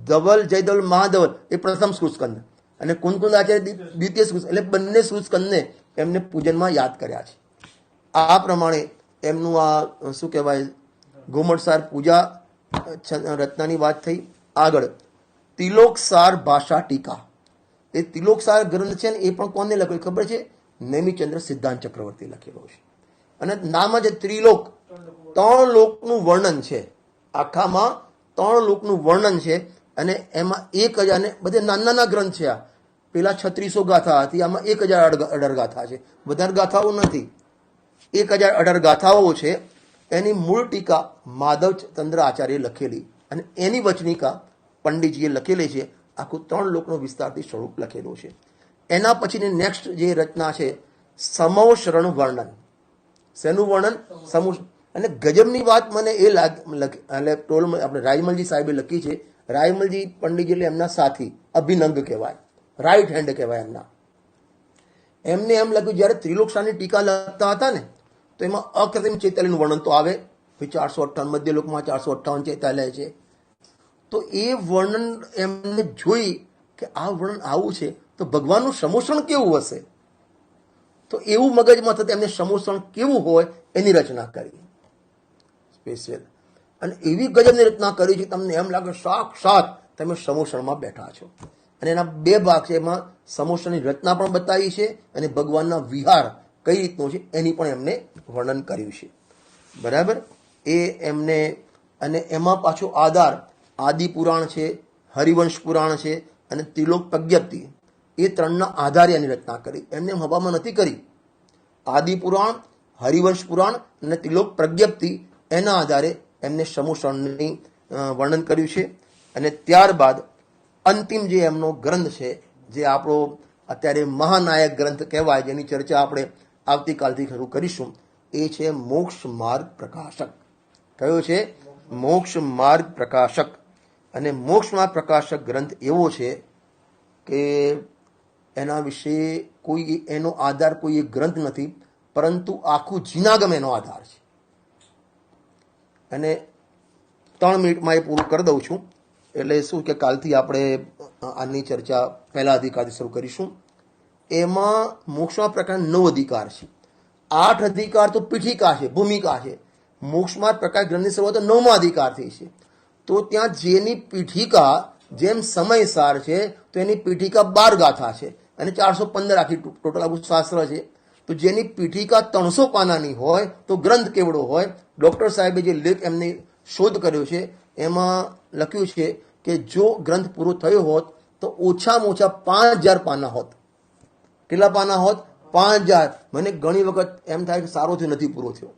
ધવલ, જયધવલ, મહાધવલ એ પ્રથમ સ્કંદ અને કુંકુંજ આચાર્ય દ્વિતીય સ્કંદ, એટલે બંને સ્કંદને એમને પૂજનમાં યાદ કર્યા છે. આ પ્રમાણે એમનું આ શું કહેવાય, ગોમટસાર પૂજા રચનાની વાત થઈ. આગળ તિલોકસાર ભાષા ટીકા. એ તિલોકસાર ગ્રંથ છે ને એ પણ કોને લખ્યો ખબર છે? નેમિચંદ્ર સિદ્ધાંત ચક્રવર્તી લખેલો છે. અને નામ જ ત્રિલોક, 3 લોકનું વર્ણન છે. આખામાં 3 લોકનું વર્ણન છે. અને એમાં 1000 ને બધે નાના ગ્રંથ છે. આ પેલા 3600 ગાથા હતી, આમાં 1018 ગાથા છે. વધારે ગાથાઓ નથી, 1018 ગાથાઓ છે. એની મૂળ ટીકા માધવચંદ્ર આચાર્ય લખેલી અને એની વચનિકા પંડિતજીએ લખેલી છે. આખું 3 લોકનો વિસ્તારથી સ્વરૂપ લખેલું છે. એના પછીની નેક્સ્ટ જે રચના છે સમોશરણ વર્ણન. શેનું વર્ણન? અને ગજબની વાત મને એ આપણે રાયમલજી સાહેબે લખી છે. રાયમલજી પંડિતજી એટલે એમના સાથી, અભિનંગ કહેવાય, રાઈટ હેન્ડ કહેવાય એમના. એમને એમ લખ્યું, જ્યારે ત્રિલોકસારની ટીકા લખતા હતા ને તો એમાં અકૃત્રિમ ચૈતાલયનું વર્ણન તો આવે, 458 મધ્ય લોકમાં 458 ચૈતાલય છે. તો એ વર્ણન એમને જોઈ કે આ વર્ણન આવું છે તો ભગવાનનું સમોષણ કેવું હશે, તો એવું મગજમાં થતું એમને સમોષણ કેવું હોય એની રચના કરી સ્પેશિયલ. અને એવી ગજબની રચના કરી છે તમને એમ લાગે સાક્ષાત તમે સમોષણમાં બેઠા છો. અને એના 2 ભાગ છે. એમાં સમોષણની રચના પણ બતાવી છે અને ભગવાનના વિહાર કઈ રીતનો છે એની પણ એમને વર્ણન કર્યું છે. બરાબર. એ એમને, અને એમાં પાછો આધાર આદિ પુરાણ છે, હરિવંશ પુરાણ છે અને ત્રિલોક પ્રજ્ઞપ્તિ, એ 3ના આધારે એની રચના કરી. એમને હવામાં નથી કરી. આદિ પુરાણ, હરિવંશ પુરાણ અને ત્રિલોક પ્રજ્ઞપ્તિ, એના આધારે એમને સમોષણની વર્ણન કર્યું છે. અને ત્યારબાદ અંતિમ જે એમનો ગ્રંથ છે, જે આપણો અત્યારે મહાનાયક ગ્રંથ કહેવાય, જેની ચર્ચા આપણે આવતીકાલથી શરૂ કરીશું, એ છે મોક્ષ માર્ગ પ્રકાશક. કયો છે? મોક્ષ માર્ગ પ્રકાશક. અને મોક્ષ માર્ગ પ્રકાશક ગ્રંથ એવો છે કે એના વિશે એનો આધાર કોઈ એક ગ્રંથ નથી, પરંતુ આખું જીનાગમ એનો આધાર છે. અને 3 મિનિટમાં એ પૂરું કરી દઉં છું. એટલે શું કે કાલથી આપણે આની ચર્ચા પહેલા અધિકારથી શરૂ કરીશું. એમાં મોક્ષમાં પ્રકાર 9 અધિકાર છે. 8 અધિકાર તો પીઠિકા છે, ભૂમિકા છે. મોક્ષમાં પ્રકાર ગ્રંથની શરૂઆત 9મા અધિકારથી છે. તો ત્યાં જેની પીઠિકા જેમ સમયસાર છે તો એની પીઠિકા 12 ગાથા છે અને 415 આખી ટોટલ આખું શાસ્ત્ર છે. તો જેની પીઠિકા 300 પાનાની હોય તો ગ્રંથ કેવડો હોય? ડોક્ટર સાહેબે જે લેખ એમની શોધ કર્યો છે એમાં લખ્યું છે કે જો ગ્રંથ પૂરો થયો હોત તો ઓછામાં ઓછા 5000 પાના હોત. કેટલા પાના હોત? 5000. મને ઘણી વખત એમ થાય કે સારોથી નથી પૂરો થયો.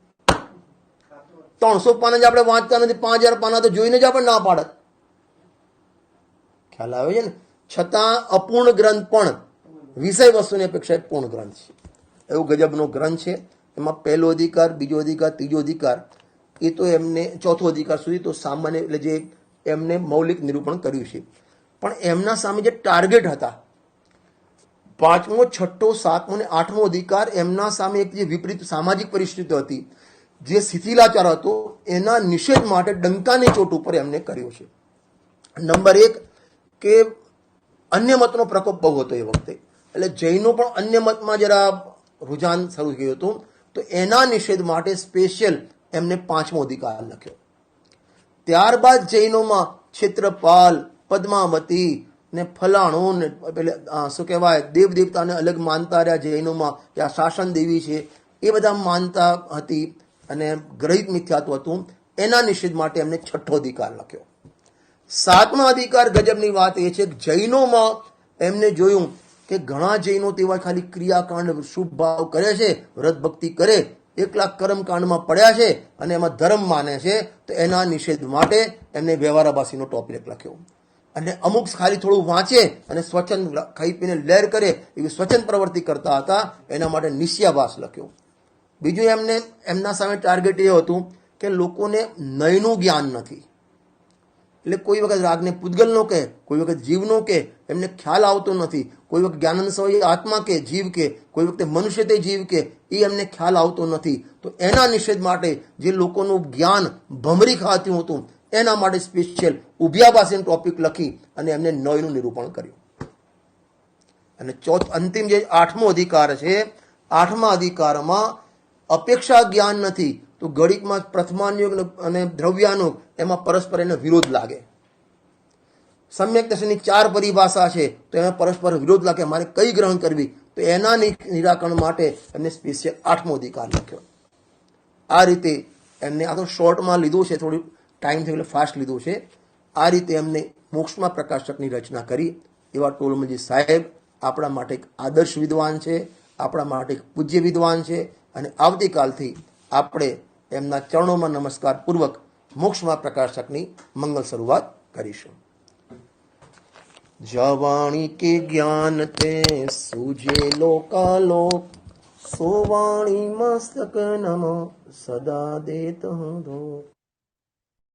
300 પાના જ આપણે વાંચતા નથી, 5000 પાના તો જોઈને જ આપણે ના પાડત. ખ્યાલ આવે છે ને? છતાં અપૂર્ણ ગ્રંથ પણ વિષય વસ્તુની અપેક્ષા પૂર્ણ ગ્રંથ છે. એવો ગજબનો ગ્રંથ છે. એમાં 1લો અધિકાર, 2જો અધિકાર, 3જો અધિકાર, એ તો એમને 4થો અધિકાર સુધી તો સામાન્ય એટલે જે એમને મૌલિક નિરૂપણ કર્યું છે. પણ એમના સામે જે ટાર્ગેટ હતા, 5મો, 6ઠો, 7મો અને 8મો અધિકાર, એમના સામે એક જે વિપરીત સામાજિક પરિસ્થિતિ હતી, જે શિથિલાચાર હતો, એના નિષેધ માટે ડંકાની ચોટ ઉપર એમને કર્યો છે. નંબર 1 કે અન્ય મતનો પ્રકોપ બહુ હતો એ વખતે, એટલે જૈનો પણ અન્ય મતમાં જરા રુઝાન શરૂ થયું હતું. તો એના નિષેધ માટે સ્પેશિયલ એમને 5મો અધિકાર લખ્યો. ત્યારબાદ જૈનોમાં ક્ષેત્રપાલ, પદ્માવતી ને ફલાણું ને પેલે શું કહેવાય, દેવદેવતાને અલગ માનતા રહ્યા જૈનોમાં, કે આ શાસન દેવી છે, એ બધા માનતા હતી. અને ગ્રહિત મિથ્યાત્વ હતું, એના નિષેધ માટે એમને છઠ્ઠો અધિકાર લખ્યો. સાતમા અધિકાર ગજબની વાત એ છે કે જૈનોમાં એમને જોયું કે ઘણા જૈનો તેવા ખાલી ક્રિયાકાંડ શુભ ભાવ કરે છે, વ્રત ભક્તિ કરે, એકલા કર્મકાંડમાં પડ્યા છે અને એમાં ધર્મ માને છે. તો એના નિષેધ માટે એમને વ્યવહારાભાસીનો ટોપિક લખ્યો. અને અમુક ખાલી થોડું વાંચે અને સ્વચ્છંદ ખાઈ પીને લહેર કરે એવી સ્વચ્છંદ પ્રવૃત્તિ કરતા હતા, એના માટે નિશ્યાભાસ લખ્યો. બીજું એમને એમના સામે ટાર્ગેટ એ હતું કે લોકોને નયનું જ્ઞાન નથી. એટલે કોઈ વખત રાગને પૂતગલનો કે, કોઈ વખત જીવનો કે, એમને ખ્યાલ આવતો નથી. કોઈ વખત જ્ઞાનંદ સ્વયં આત્મા કે જીવ કે, કોઈ વખતે મનુષ્ય તે જીવ કે, એ એમને ખ્યાલ આવતો નથી. તો એના નિષેધ માટે જે લોકોનું જ્ઞાન ભમરી ખાતું હતું, એના માટે સ્પેશિયલ ઉભિયાભાસીનો ટોપિક લખી અને એમને નયનું નિરૂપણ કર્યું. અને અંતિમ જે આઠમો અધિકાર છે, આઠમા અધિકારમાં અપેક્ષા જ્ઞાન નથી તો ગણિતમાં પ્રથમાનુયોગ અને દ્રવ્યાનુગ એમાં પરસ્પર એને વિરોધ લાગે. સમ્યક દર્શનની 4 પરિભાષા છે તો એમાં પરસ્પર વિરોધ લાગે, મારે કઈ ગ્રહણ કરવી, તો એના નિરાકરણ માટે એમને સ્પેશિયલ આઠમો અધિકાર લખ્યો. આ રીતે એમને, આ તો શોર્ટમાં લીધું છે, થોડું ટાઈમ થયો એટલે ફાસ્ટ લીધું છે. આ રીતે એમને મોક્ષમાં પ્રકાશકની રચના કરી. એવા ટોલમલજી સાહેબ આપણા માટે એક આદર્શ વિદ્વાન છે, આપણા માટે એક પૂજ્ય વિદ્વાન છે. અને આવતીકાલથી આપણે એમના ચરણોમાં નમસ્કાર પૂર્વક મોક્ષમાં પ્રકાશકની મંગલ શરૂઆત કરીશું. જવાણી કે જ્ઞાન તે સૂજે લોકાલોક, સોવાણી મસ્તક નમો સદા દેત હું ધો.